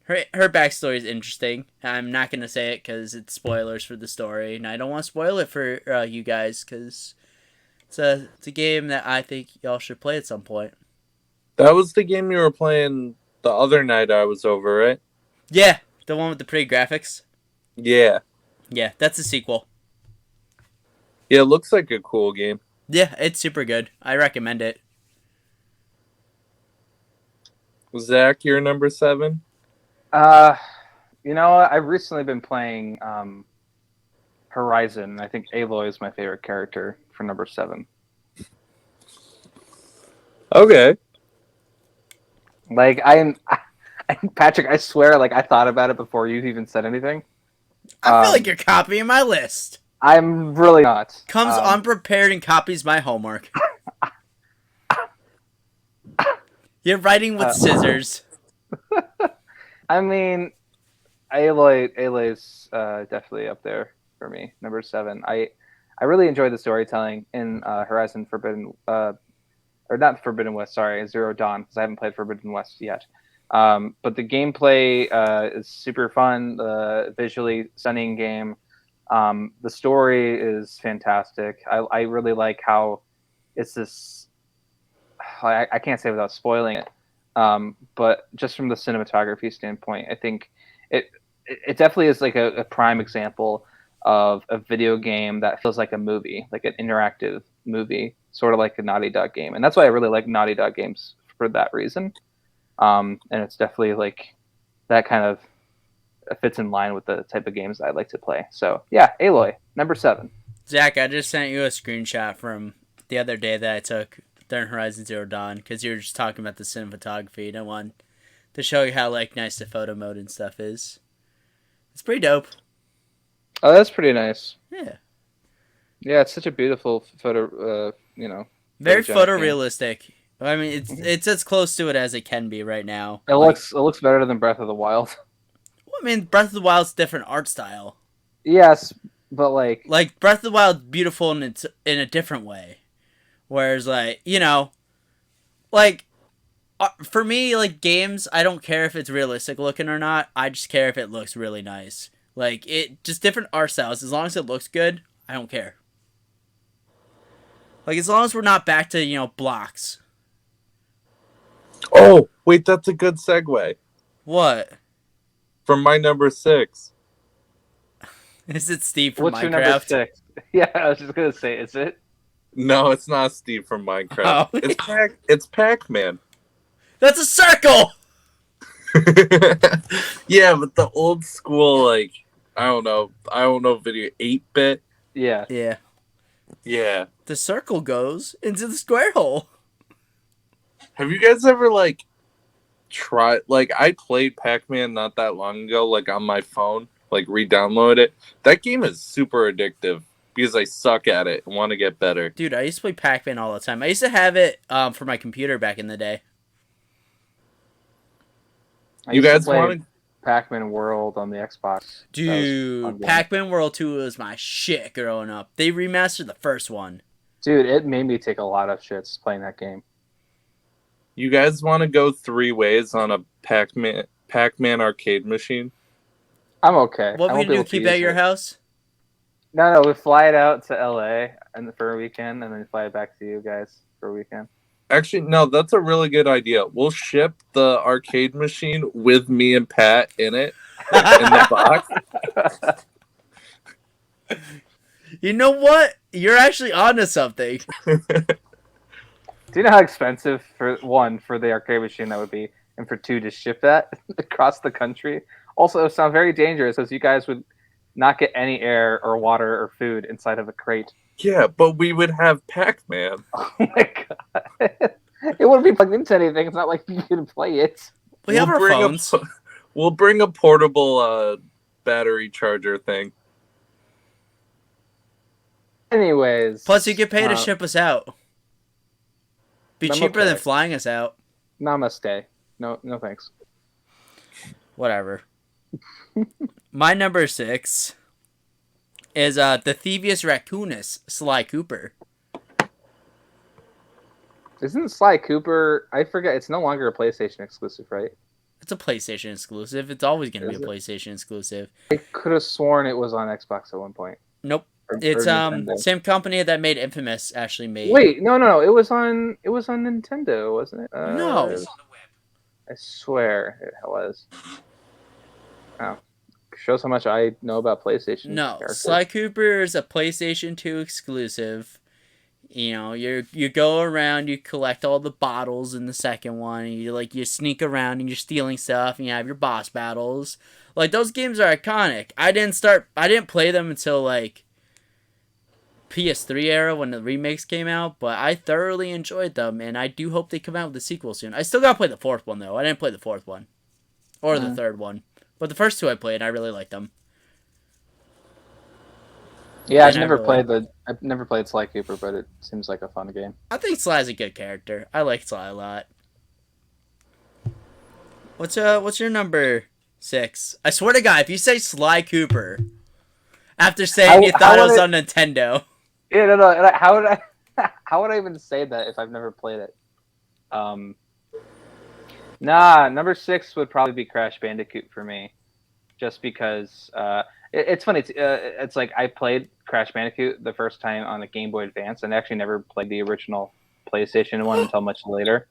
her backstory is interesting. I'm not gonna say it because it's spoilers for the story, and I don't want to spoil it for you guys because it's a game that I think y'all should play at some point. That was the game you were playing the other night I was over, right? Yeah, the one with the pretty graphics. Yeah. Yeah, that's a sequel. Yeah, it looks like a cool game. Yeah, it's super good. I recommend it. Zach, you're number 7? I've recently been playing Horizon. I think Aloy is my favorite character for number 7. Okay. Like Patrick, I swear, like I thought about it before you even said anything. I feel like you're copying my list. I'm really not. Comes unprepared and copies my homework. You're writing with scissors. I mean, Aloy's definitely up there for me. Number 7. I really enjoyed the storytelling in Horizon Forbidden, or not Forbidden West. Sorry, Zero Dawn, because I haven't played Forbidden West yet. But the gameplay is super fun. The visually stunning game. The story is fantastic. I really like how it's this. I can't say without spoiling it, but just from the cinematography standpoint, I think it definitely is like a prime example of a video game that feels like a movie, like an interactive movie, sort of like a Naughty Dog game, and that's why I really like Naughty Dog games for that reason. And it's definitely like that kind of fits in line with the type of games I'd like to play. So yeah, Aloy, number 7. Zach, I just sent you a screenshot from the other day that I took during Horizon Zero Dawn because you were just talking about the cinematography and I wanted to show you how like nice the photo mode and stuff is. It's pretty dope. Oh, that's pretty nice. Yeah. Yeah, it's such a beautiful photo. Very photogenic game. photorealistic. I mean, it's as close to it as it can be right now. It looks better than Breath of the Wild. Well, I mean, Breath of the Wild's different art style. Yes, but like Breath of the Wild's beautiful in a different way. Whereas for me, like games, I don't care if it's realistic looking or not. I just care if it looks really nice. Like it, just different art styles. As long as it looks good, I don't care. Like as long as we're not back to blocks. Oh, wait, that's a good segue. What? From my number 6. Is it Steve from what's Minecraft? your number 6? Yeah, I was just gonna say, is it? No, it's not Steve from Minecraft. Oh. It's Pac-Man. That's a circle! Yeah, but the old school, like, I don't know, video 8-bit. Yeah. Yeah. Yeah. The circle goes into the square hole. Have you guys ever, like, tried, like, I played Pac-Man not that long ago, like, on my phone, like, re-download it. That game is super addictive because I suck at it and want to get better. Dude, I used to play Pac-Man all the time. I used to have it for my computer back in the day. You guys want to... Pac-Man World on the Xbox? Dude, Pac-Man World 2 was my shit growing up. They remastered the first one. Dude, it made me take a lot of shits playing that game. You guys want to go 3 ways on a Pac-Man arcade machine? I'm okay. What we do? Keep at your house? No, we fly it out to LA for a weekend, and then fly it back to you guys for a weekend. Actually, no, that's a really good idea. We'll ship the arcade machine with me and Pat in it in the box. You know what? You're actually onto something. Do you know how expensive for the arcade machine that would be, and for 2 to ship that across the country? Also, it would sound very dangerous because you guys would not get any air or water or food inside of a crate. Yeah, but we would have Pac-Man. Oh my god! It wouldn't be plugged into anything. It's not like you can play it. We have our phones. We'll bring a portable battery charger thing. Anyways. Plus, you get paid to ship us out. Be cheaper than flying us out. Namaste. No thanks. Whatever. My number 6 is the Thievius Raccoonus Sly Cooper. Isn't Sly Cooper... I forget, it's no longer a PlayStation exclusive, right? It's a PlayStation exclusive. It's always going to be a PlayStation exclusive. I could have sworn it was on Xbox at one point. Nope. It's same company that made Infamous actually made. Wait, no. It was on Nintendo, wasn't it? No. I swear it was. Oh. Shows how much I know about PlayStation. No, characters. Sly Cooper is a PlayStation 2 exclusive. You know, you go around, you collect all the bottles in the second one, and you sneak around and you're stealing stuff, and you have your boss battles. Like, those games are iconic. I didn't play them until like PS3 era when the remakes came out, but I thoroughly enjoyed them, and I do hope they come out with a sequel soon. I still gotta play the fourth one though. I didn't play the fourth one or the third one, but the first two I played, I really liked them. Yeah, And I've never played Sly Cooper, but it seems like a fun game. I think Sly's a good character. I like Sly a lot. What's your number 6? I swear to God, if you say Sly Cooper after saying you thought it was on Nintendo. Yeah, no. How would how would I even say that if I've never played it? Nah, number 6 would probably be Crash Bandicoot for me, just because it's funny. It's like I played Crash Bandicoot the first time on the Game Boy Advance, and actually never played the original PlayStation one until much later.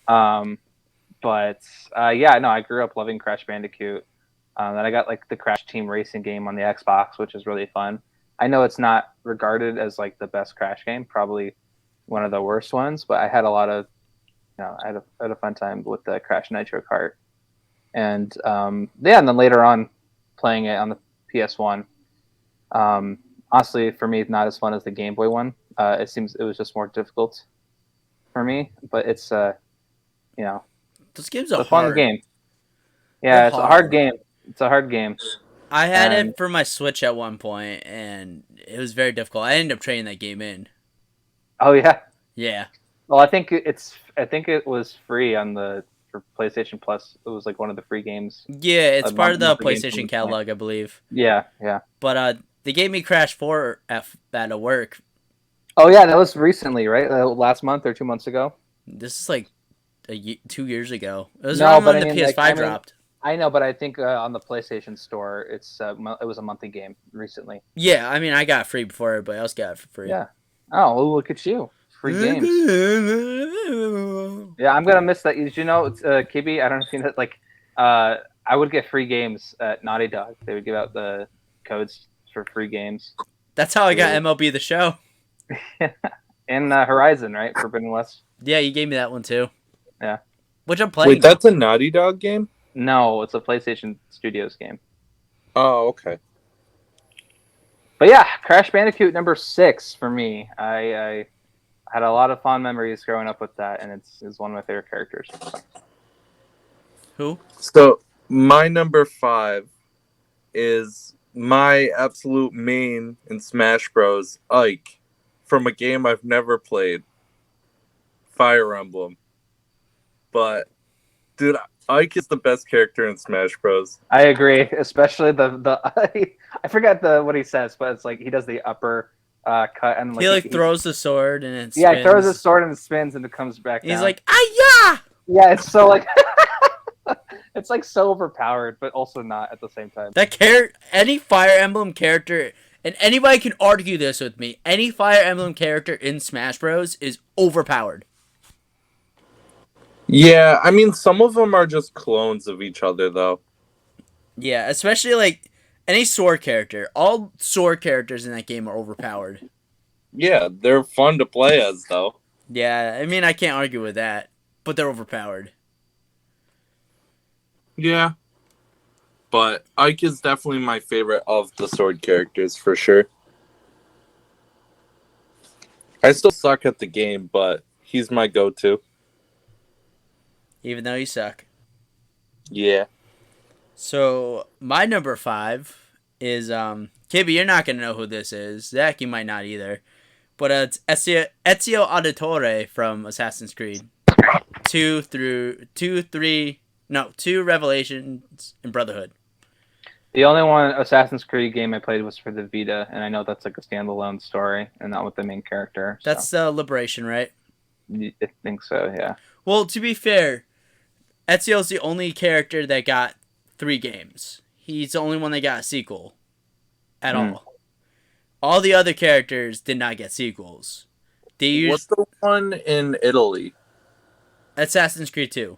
But yeah, no, I grew up loving Crash Bandicoot. Then I got like the Crash Team Racing game on the Xbox, which is really fun. I know it's not regarded as like the best Crash game, probably one of the worst ones, but I had a lot of, I had a fun time with the Crash Nitro Kart. And yeah, and then later on, playing it on the PS1. Honestly, for me, not as fun as the Game Boy one. It seems it was just more difficult for me, but it's those games it's are a fun hard. game. Yeah, They're it's hard. a hard game. It's a hard game. I had it for my Switch at one point, and it was very difficult. I ended up trading that game in. Oh yeah. Yeah. Well, I think it was free on for PlayStation Plus. It was like one of the free games. Yeah, it's part of the monthly game PlayStation from catalog, I believe. Yeah. But they gave me Crash 4 at work. Oh yeah, that was recently, right? Last month or 2 months ago. This is like 2 years ago. It was No, around but when I the mean, PS5 dropped. I know, but I think on the PlayStation Store, it was a monthly game recently. Yeah, I mean, I got it free before everybody else got it for free. Yeah. Oh, well, look at you, free games. Yeah, I'm gonna miss that. You know, Kibby, I don't know if you know, like, I would get free games at Naughty Dog. They would give out the codes for free games. That's how I got MLB The Show. And Horizon, right? Forbidden West. Yeah, you gave me that one too. Yeah. Which I'm playing. Wait, that's a Naughty Dog game? No, it's a PlayStation Studios game. Oh, okay. But yeah, Crash Bandicoot number 6 for me. I had a lot of fond memories growing up with that, and it's one of my favorite characters. Who? So my number 5 is my absolute main in Smash Bros. Ike, from a game I've never played, Fire Emblem. But dude, Ike is the best character in Smash Bros. I agree, especially the I forgot what he says, but it's like he does the upper cut and like He throws the sword and it spins. Yeah, he throws his sword and it spins and it comes back. He's down. like, "Ah yeah!" It's so like it's like so overpowered, but also not at the same time. That any Fire Emblem character, and anybody can argue this with me, any Fire Emblem character in Smash Bros is overpowered. Yeah, I mean, some of them are just clones of each other, though. Yeah, especially like any sword character. All sword characters in that game are overpowered. Yeah, they're fun to play as, though. Yeah, I mean, I can't argue with that, but they're overpowered. Yeah. But Ike is definitely my favorite of the sword characters, for sure. I still suck at the game, but he's my go-to. Even though you suck. Yeah. So, my number 5 is, Kibby, you're not going to know who this is. Zach, you might not either. But it's Ezio Auditore from Assassin's Creed. 2, Revelations, and Brotherhood. The only one Assassin's Creed game I played was for the Vita, and I know that's like a standalone story and not with the main character. So. That's Liberation, right? I think so, yeah. Well, to be fair, Ezio's the only character that got 3 games. He's the only one that got a sequel at all. All the other characters did not get sequels. What's the one in Italy? Assassin's Creed 2.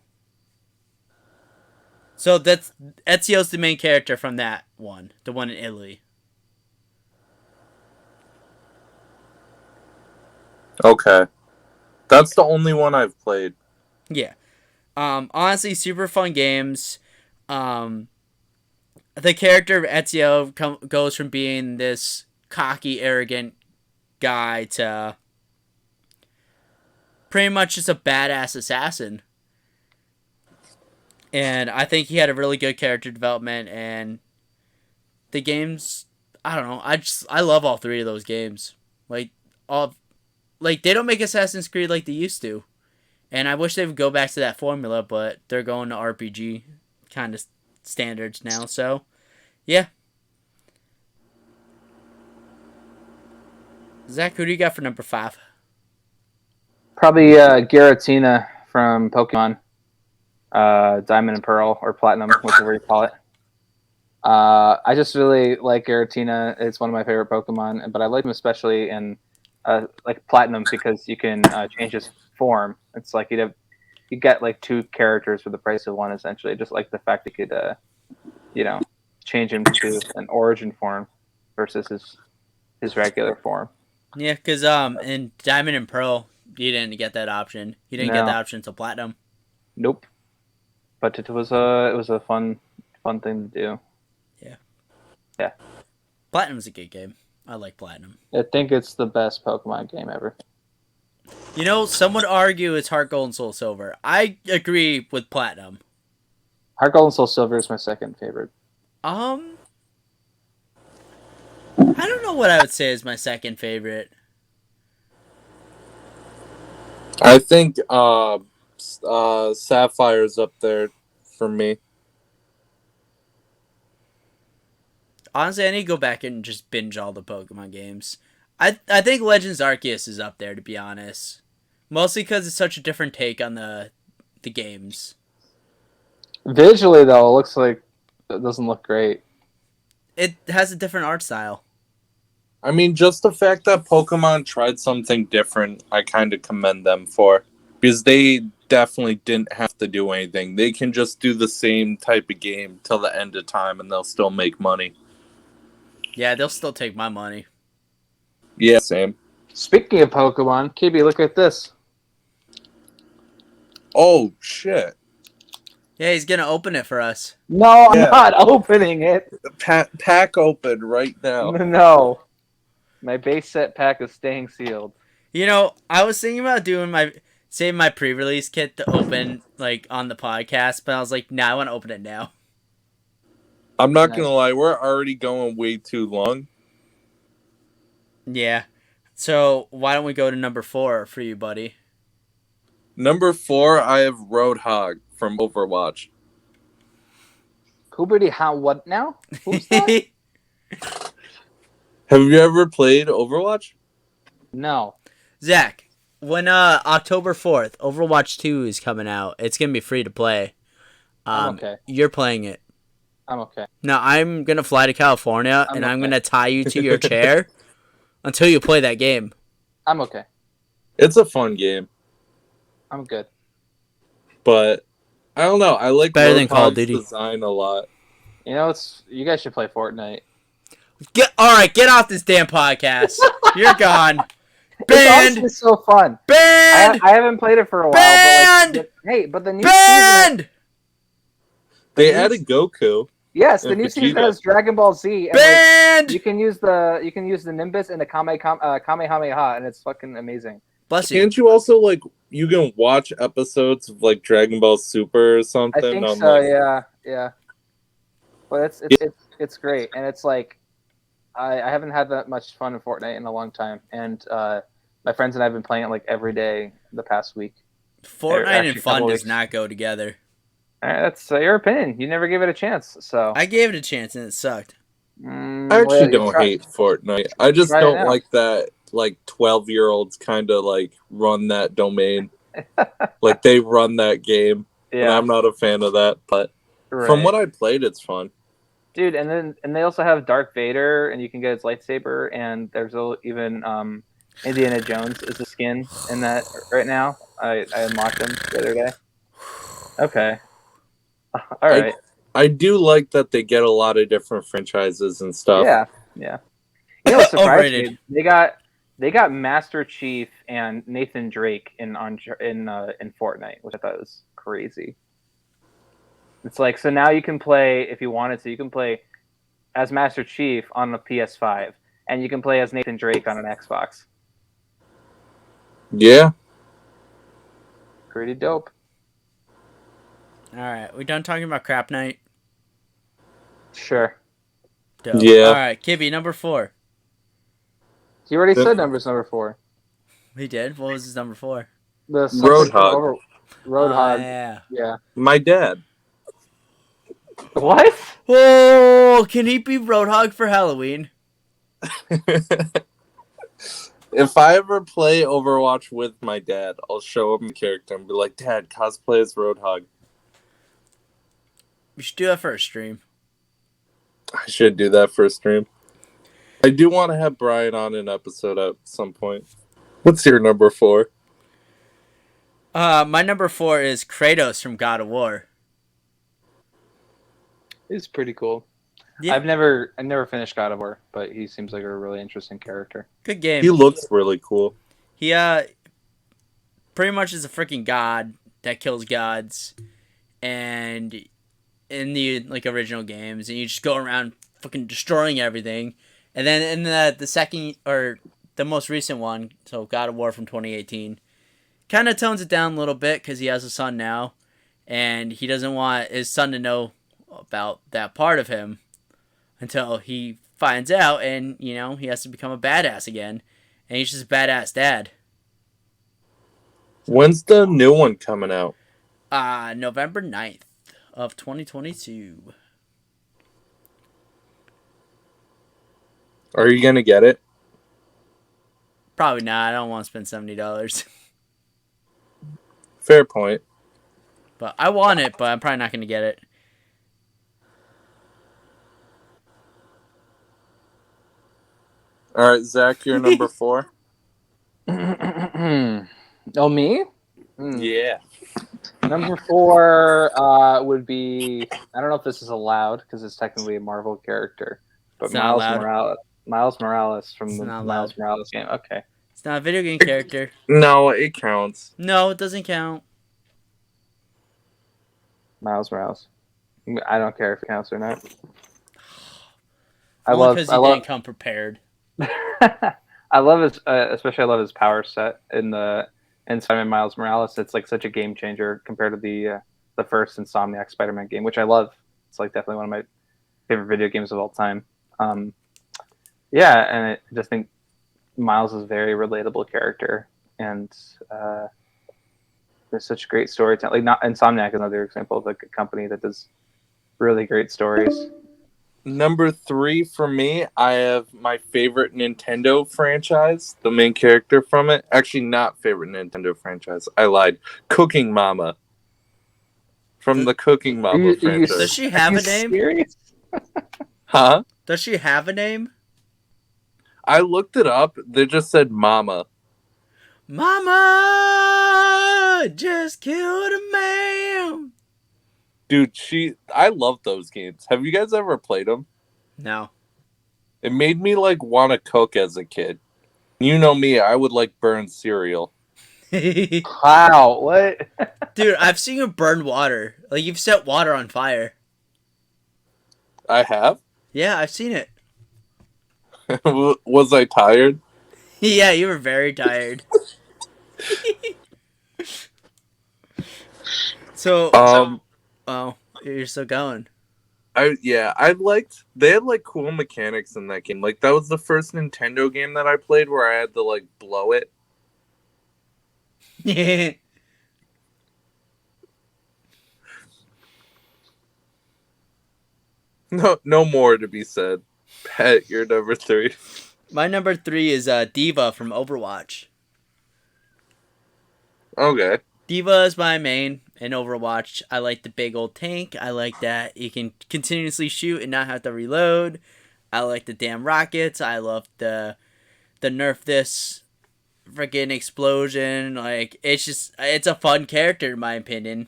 So that's Ezio's the main character from that one, the one in Italy. Okay. That's the only one I've played. Yeah. Honestly, super fun games. The character of Ezio goes from being this cocky, arrogant guy to pretty much just a badass assassin. And I think he had a really good character development, and the games, I don't know, I love all three of those games. Like they don't make Assassin's Creed like they used to. And I wish they would go back to that formula, but they're going to RPG kind of standards now. So, yeah. Zach, who do you got for number 5? Probably Giratina from Pokemon. Diamond and Pearl, or Platinum, whichever you call it. I just really like Giratina. It's one of my favorite Pokemon, but I like him especially in like Platinum because you can change his form. It's like you get like 2 characters for the price of 1, essentially. Just like the fact you could, change him to an origin form versus his regular form. Yeah, because in Diamond and Pearl, you didn't get that option. You didn't get that option until Platinum. Nope. But it was a fun thing to do. Yeah. Platinum's a good game. I like Platinum. I think it's the best Pokemon game ever. You know, some would argue it's Heart Gold and Soul Silver. I agree with Platinum. Heart Gold and Soul Silver is my second favorite. I don't know what I would say is my second favorite. I think Sapphire's up there for me. Honestly, I need to go back and just binge all the Pokemon games. I think Legends Arceus is up there, to be honest. Mostly because it's such a different take on the games. Visually, though, it looks like it doesn't look great. It has a different art style. I mean, just the fact that Pokemon tried something different, I kind of commend them for. Because they definitely didn't have to do anything. They can just do the same type of game till the end of time and they'll still make money. Yeah, they'll still take my money. Yeah, same. Speaking of Pokemon, Kibi, look at this. Oh, shit. Yeah, he's going to open it for us. No, I'm Yeah. not opening it. Pack open right now. No. My base set pack is staying sealed. You know, I was thinking about saving my pre-release kit to open, like, on the podcast, but I was like, nah, I want to open it now. I'm not Nice. going to lie, we're already going way too long. Yeah. So, why don't we go to number 4 for you, buddy? Number 4, I have Roadhog from Overwatch. What now? Who's that? Have you ever played Overwatch? No. Zach, when October 4th, Overwatch 2 is coming out, it's going to be free to play. I'm okay. You're playing it. I'm okay. Now, I'm going to fly to California, I'm and I'm okay. going to tie you to your chair until you play that game. I'm okay. It's a fun game, I'm good. but I don't know. I like Better than Call of Roadhog's Duty. design a lot. You know, you guys should play Fortnite. Alright, get off this damn podcast. You're gone. It's Banned! honestly so fun. Banned! I haven't played it for a while. Banned! But the new season. Banned! They added Goku. Yes, the and new season Vegeta. has Dragon Ball Z. And Banned! you can use the Nimbus and the Kamehameha, and it's fucking amazing. Bless you. Can't you also you can watch episodes of Dragon Ball Super or something? I think on, so. Yeah. But it's great, and it's like I haven't had that much fun in Fortnite in a long time, and my friends and I have been playing it every day the past week. Fortnite actually and fun couple does weeks. not go together. All right, that's your opinion. You never gave it a chance, so I gave it a chance and it sucked. I actually don't hate Fortnite. I just Try it don't now. like that 12-year-olds kind of run that domain. They run that game. And Yeah, I'm not a fan of that, but from what I played, it's fun. dude, and they also have Darth Vader, and you can get his lightsaber, and there's even Indiana Jones is a skin in that right now. I unlocked him the other day. Okay, all right. I do like that they get a lot of different franchises and stuff. Yeah. You know what surprised Overrated. me? They got Master Chief and Nathan Drake in Fortnite, which I thought was crazy. It's so now you can play, if you wanted to, you can play as Master Chief on the PS5, and you can play as Nathan Drake on an Xbox. Yeah. Pretty dope. All right, we done talking about Crap Night? Sure. Dope. Yeah. All right, Kibby, number 4. He already The- said number 4. He did? What was his number 4? The something from Roadhog. Roadhog. Yeah. Yeah. My dad. What? Oh, can he be Roadhog for Halloween? If I ever play Overwatch with my dad, I'll show him the character and be like, Dad, cosplay as Roadhog. We should do that for a stream. I should do that for a stream. I do want to have Brian on an episode at some point. What's your number 4? My number 4 is Kratos from God of War. He's pretty cool. Yeah. I've never finished God of War, but he seems like a really interesting character. Good game. He looks really cool. He pretty much is a freaking god that kills gods, and in the original games, and you just go around fucking destroying everything. And then in the second or the most recent one, so God of War from 2018, kind of tones it down a little bit because he has a son now, and he doesn't want his son to know about that part of him until he finds out, and he has to become a badass again, and he's just a badass dad. When's the new one coming out? November 9th of 2022. Are you going to get it? Probably not. I don't want to spend $70. Fair point. But I want it, but I'm probably not going to get it. All right, Zach, you're number 4. Oh, me? Yeah. Number 4 would be, I don't know if this is allowed because it's technically a Marvel character, but It's not allowed. Miles Morales from It's the not Miles allowed. Morales game. Okay. It's not a video game character. No, it counts. No, it doesn't count. Miles Morales. I don't care if it counts or not. Only because you didn't come prepared. I love his, especially I love his power set in Spider-Man Miles Morales. It's like such a game changer compared to the first Insomniac Spider-Man game, which I love. It's like definitely one of my favorite video games of all time. Yeah, and I just think Miles is a very relatable character, and there's such great storytelling. Like, not Insomniac is another example of like a company that does really great stories. Number 3 for me, I have my favorite Nintendo franchise, the main character from it. Actually, not favorite Nintendo franchise. I lied. Cooking Mama. From the Cooking Mama franchise. Does she have a name? Serious? Huh? Does she have a name? I looked it up. They just said Mama. Mama just killed a man. Dude, I love those games. Have you guys ever played them? No. It made me like want to cook as a kid. You know me, I would like burn cereal. Dude, Wow, what? I've seen you burn water. Like, you've set water on fire. I have? Yeah, I've seen it. Was I tired? Yeah, you were very tired. So, oh, you're still going. I liked they had like cool mechanics in that game. Like that was the first Nintendo game that I played where I had to like blow it. Yeah. No more to be said. Pet, you're number 3. My number 3 is Diva from Overwatch. Okay. Diva is my main in Overwatch. I like the big old tank. I like that you can continuously shoot and not have to reload. I like the damn rockets. I love the nerf this freaking explosion. Like, it's a fun character in my opinion.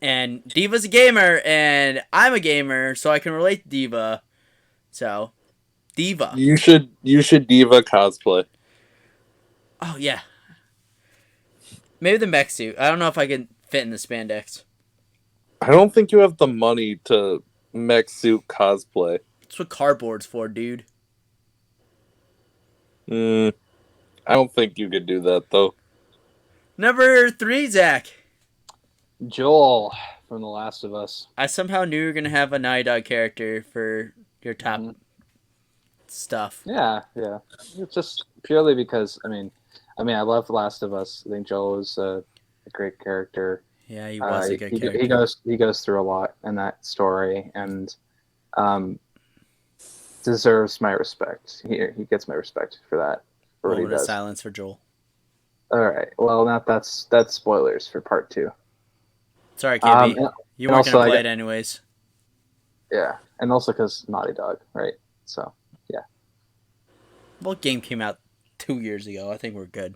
And Diva's a gamer, and I'm a gamer, so I can relate to Diva. So, Diva. You should Diva cosplay. Oh, yeah. Maybe the mech suit. I don't know if I can fit in the spandex. I don't think you have the money to mech suit cosplay. That's what cardboard's for, dude. I don't think you could do that though. Number 3, Zach. Joel from The Last of Us. I somehow knew you were going to have a Naughty Dog character for your top stuff. Yeah. It's just purely because I mean, I love The Last of Us. I think Joel is a great character. Yeah, he was a good character. He goes through a lot in that story, and deserves my respect. He gets my respect for that. For what he Moment of does. silence for Joel. All right. Well, that's spoilers for part 2. Sorry, KB. You weren't also going to I play got- it anyways. Yeah, and also because Naughty Dog, right? So yeah. Well, game came out 2 years ago. I think we're good.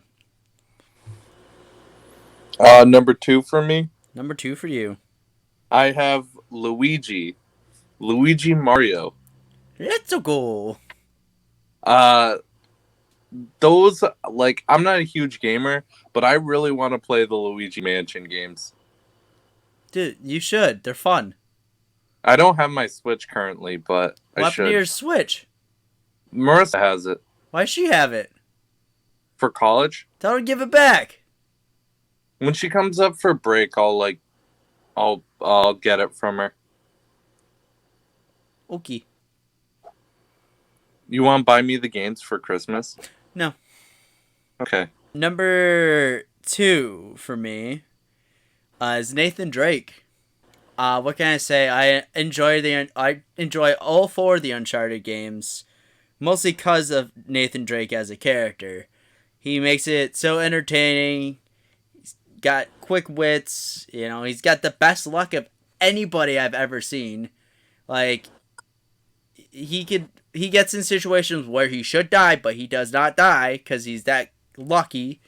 Number 2 for me, Number 2 for you. I have Luigi Mario. It's a goal. Those, like, I'm not a huge gamer, but I really want to play the Luigi Mansion games. Dude, you should. They're fun. I don't have my Switch currently, but What I happened to should. your Switch? Marissa has it Why does she have it? for college. Tell her to give it back. When she comes up for break, I'll get it from her. Okay. You want to buy me the games for Christmas? No. Okay. Number 2 for me is Nathan Drake. What can I say? I enjoy all 4 of the Uncharted games, mostly because of Nathan Drake as a character. He makes it so entertaining. He's got quick wits. He's got the best luck of anybody I've ever seen. Like, he gets in situations where he should die, but he does not die because he's that lucky,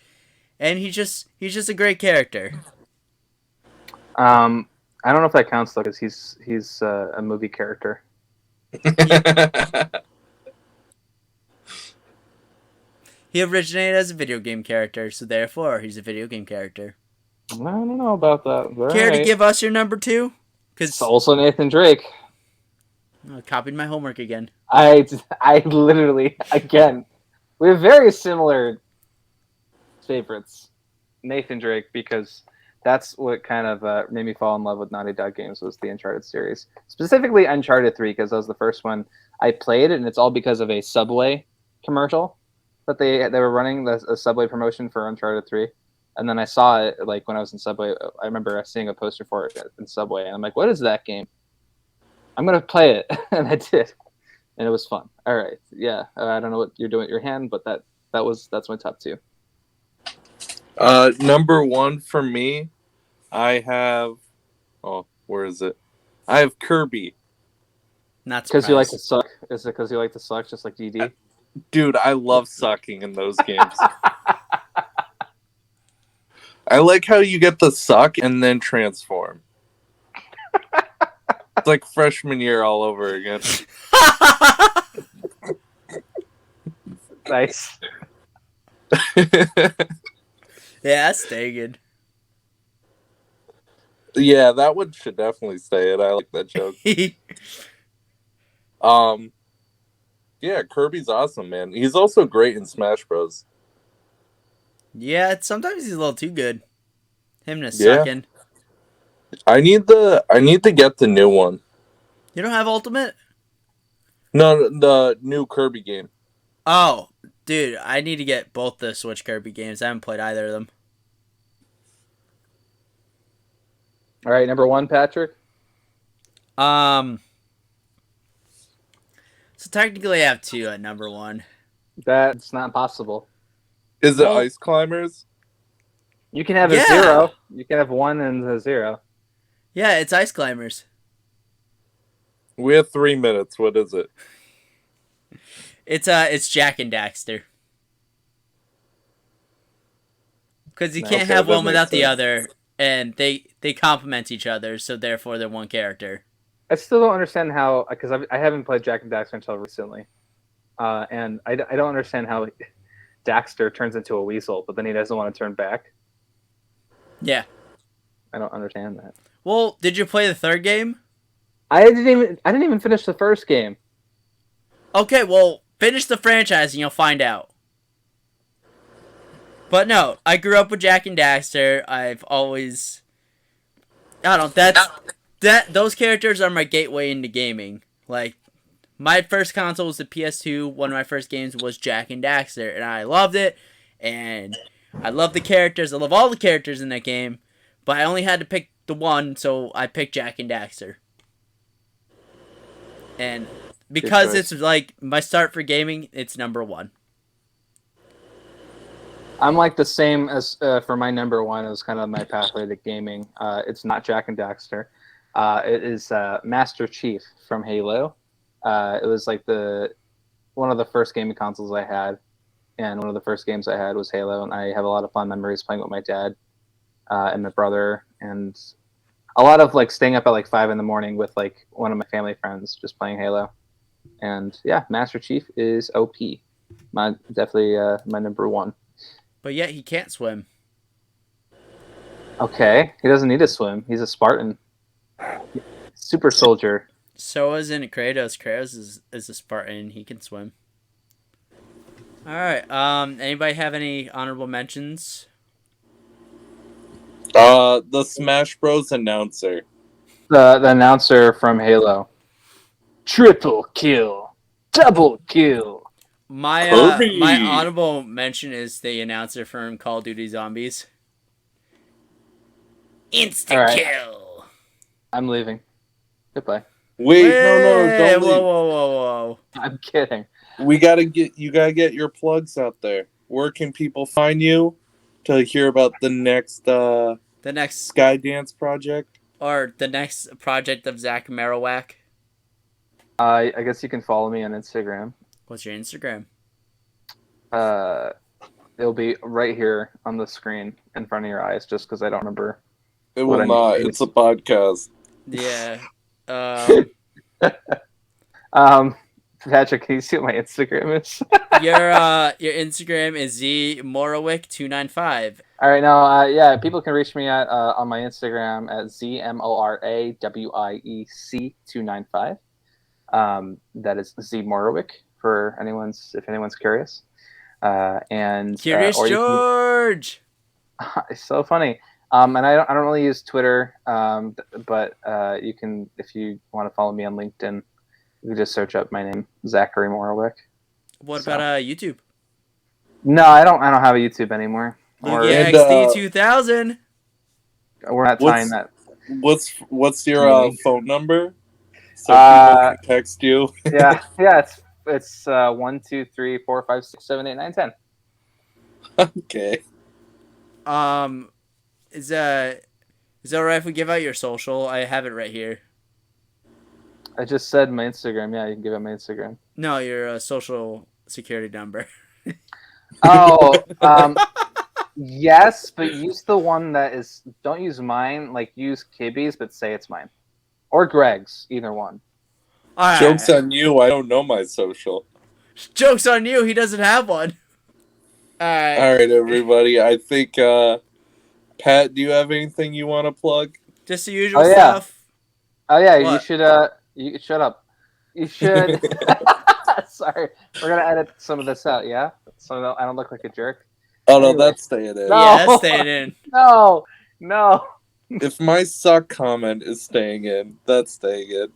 and he's just a great character. I don't know if that counts though, because he's a movie character. He originated as a video game character, so therefore he's a video game character. I don't know about that. All Care to right. give us your number 2? Because It's also Nathan Drake. I copied my homework again. I literally, again, we have very similar favorites. Nathan Drake, because that's what kind of made me fall in love with Naughty Dog games, was the Uncharted series. Specifically Uncharted 3, because that was the first one I played, and it's all because of a Subway commercial that they were running, a Subway promotion for Uncharted 3. And then I saw it, like, when I was in Subway. I remember seeing a poster for it in Subway, and I'm like, what is that game? I'm going to play it. And I did. And it was fun. All right. Yeah. I don't know what you're doing with your hand, but that's my top 2. Number 1 for me, I have. Oh, where is it? I have Kirby. Not Because you like to surprised. suck? Is it because you like to suck just like DD? Dude, I love sucking in those games. I like how you get the suck and then transform. It's like freshman year all over again. Nice. Yeah, that's staying. Yeah, that one should definitely stay in. I like that joke. Yeah, Kirby's awesome, man. He's also great in Smash Bros. Yeah, sometimes he's a little too good. Him to Yeah. sucking. I need to get the new one. You don't have Ultimate? No, the new Kirby game. Oh, dude, I need to get both the Switch Kirby games. I haven't played either of them. All right, number 1, Patrick. So technically I have 2 at number 1. That's not possible. Is it Well- Ice Climbers? You can have Yeah. a 0. You can have 1 and a 0. Yeah, it's Ice Climbers. We have 3 minutes. What is it? It's Jack and Daxter. Because you can't Okay, have that one without makes the sense. other, and they complement each other, so therefore they're one character. I still don't understand how, because I haven't played Jack and Daxter until recently, and I don't understand how Daxter turns into a weasel, but then he doesn't want to turn back. Yeah. I don't understand that. Well, did you play the third game? I didn't even finish the first game. Okay, well, finish the franchise and you'll find out. But no, I grew up with Jak and Daxter. I've always, I don't know, those characters are my gateway into gaming. Like, my first console was the PS2. One of my first games was Jak and Daxter, and I loved it. And I love the characters. I love all the characters in that game. But I only had to pick the one, so I picked Jak and Daxter. And because it's like my start for gaming, it's number one. I'm like the same as for my number one. It was kind of my pathway to gaming. It's not Jak and Daxter. It is Master Chief from Halo. It was like one of the first gaming consoles I had, and one of the first games I had was Halo, and I have a lot of fun memories playing with my dad and my brother, and a lot of like staying up at like 5 a.m. with like one of my family friends just playing Halo. And yeah, Master Chief is OP. Definitely my number one. But yet he can't swim. Okay, he doesn't need to swim. He's a Spartan, super soldier. So isn't Kratos. Kratos is a Spartan. He can swim. All right. Anybody have any honorable mentions? The Smash Bros. Announcer. The announcer from Halo. Triple kill, double kill. My Kirby. my honorable mention is the announcer from Call of Duty Zombies. Instant All right. kill. I'm leaving. Goodbye. Wait, no, Hey, don't whoa, leave. whoa. I'm kidding. You gotta get your plugs out there. Where can people find you to hear about the next The next Skydance project? or the next project of Zach Marowak. I guess you can follow me on Instagram. What's your Instagram? It'll be right here on the screen in front of your eyes, just because I don't remember. It What will I not. need. It's a podcast. Yeah. Patrick, can you see what my Instagram is? Your Instagram is zmorowick295. All right, now, yeah, people can reach me at on my Instagram at ZMORAWIEC295. That is Z Morowick for if anyone's curious. And Curious or you can- George. it's so funny. And I don't really use Twitter. But you can, if you want to follow me on LinkedIn, you can just search up my name, Zachary Morowick. What So. about YouTube? No, I don't have a YouTube anymore. Lugia And, XD2000. We're not tying that. What's your phone number? So people can text you. Yeah, it's 1, 2, 3, 4, 5, 6, 7, 8, 9, 10. Okay. Is that alright if we give out your social? I have it right here. I just said my Instagram. Yeah, you can give it my Instagram. No, your social security number. Oh, yes, but use the one that is. Don't use mine. Like use Kibby's, but say it's mine, or Greg's. Either one. All right. Joke's on you. I don't know my social. Joke's on you. He doesn't have one. All right. All right, everybody. I think, Pat, do you have anything you want to plug? Just the usual Oh, yeah. stuff. Oh yeah, What? you should. You shut up. You should. Sorry, we're gonna edit some of this out. Yeah, so I don't look like a jerk. Oh, no, Anyway. that's staying in. No. Yeah, that's staying in. No. If my suck comment is staying in, that's staying in.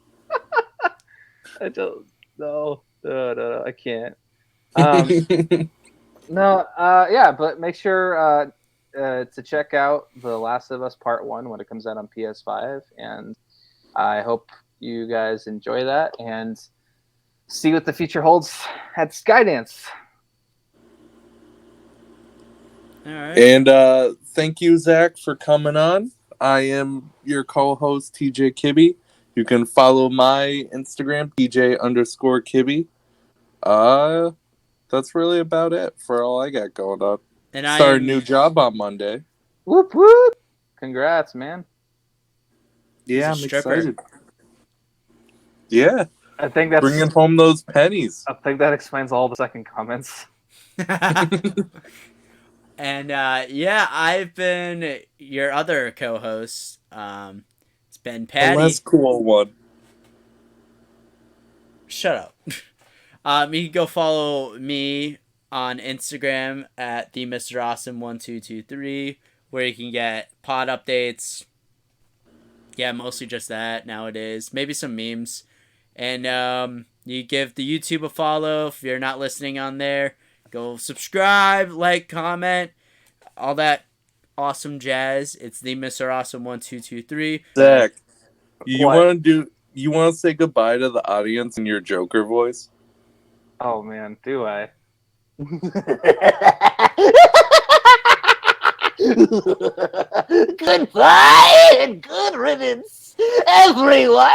I don't. No. I can't. No. Yeah, but make sure to check out The Last of Us Part 1 when it comes out on PS5, and I hope you guys enjoy that and see what the future holds at Skydance. All right. And thank you, Zach, for coming on. I am your co-host, TJ Kibby. You can follow my Instagram, TJ_Kibby. That's really about it for all I got going on. And Start a new job on Monday. Whoop whoop! Congrats, man. Yeah, He's I'm a stripper. excited. Yeah, I think that's. bringing home those pennies. I think that explains all the second comments. And yeah, I've been your other co-host. It's been The Patty. less cool one. Shut up. You can go follow me on Instagram at the Mr. Awesome 1223, where you can get pod updates. Yeah, mostly just that nowadays. Maybe some memes. And you give the YouTube a follow if you're not listening on there. Go subscribe, like, comment, all that awesome jazz. It's the Mr. Awesome 1223. Zach, you What? want to say goodbye to the audience in your Joker voice? Oh man, do I? Goodbye and good riddance, everyone.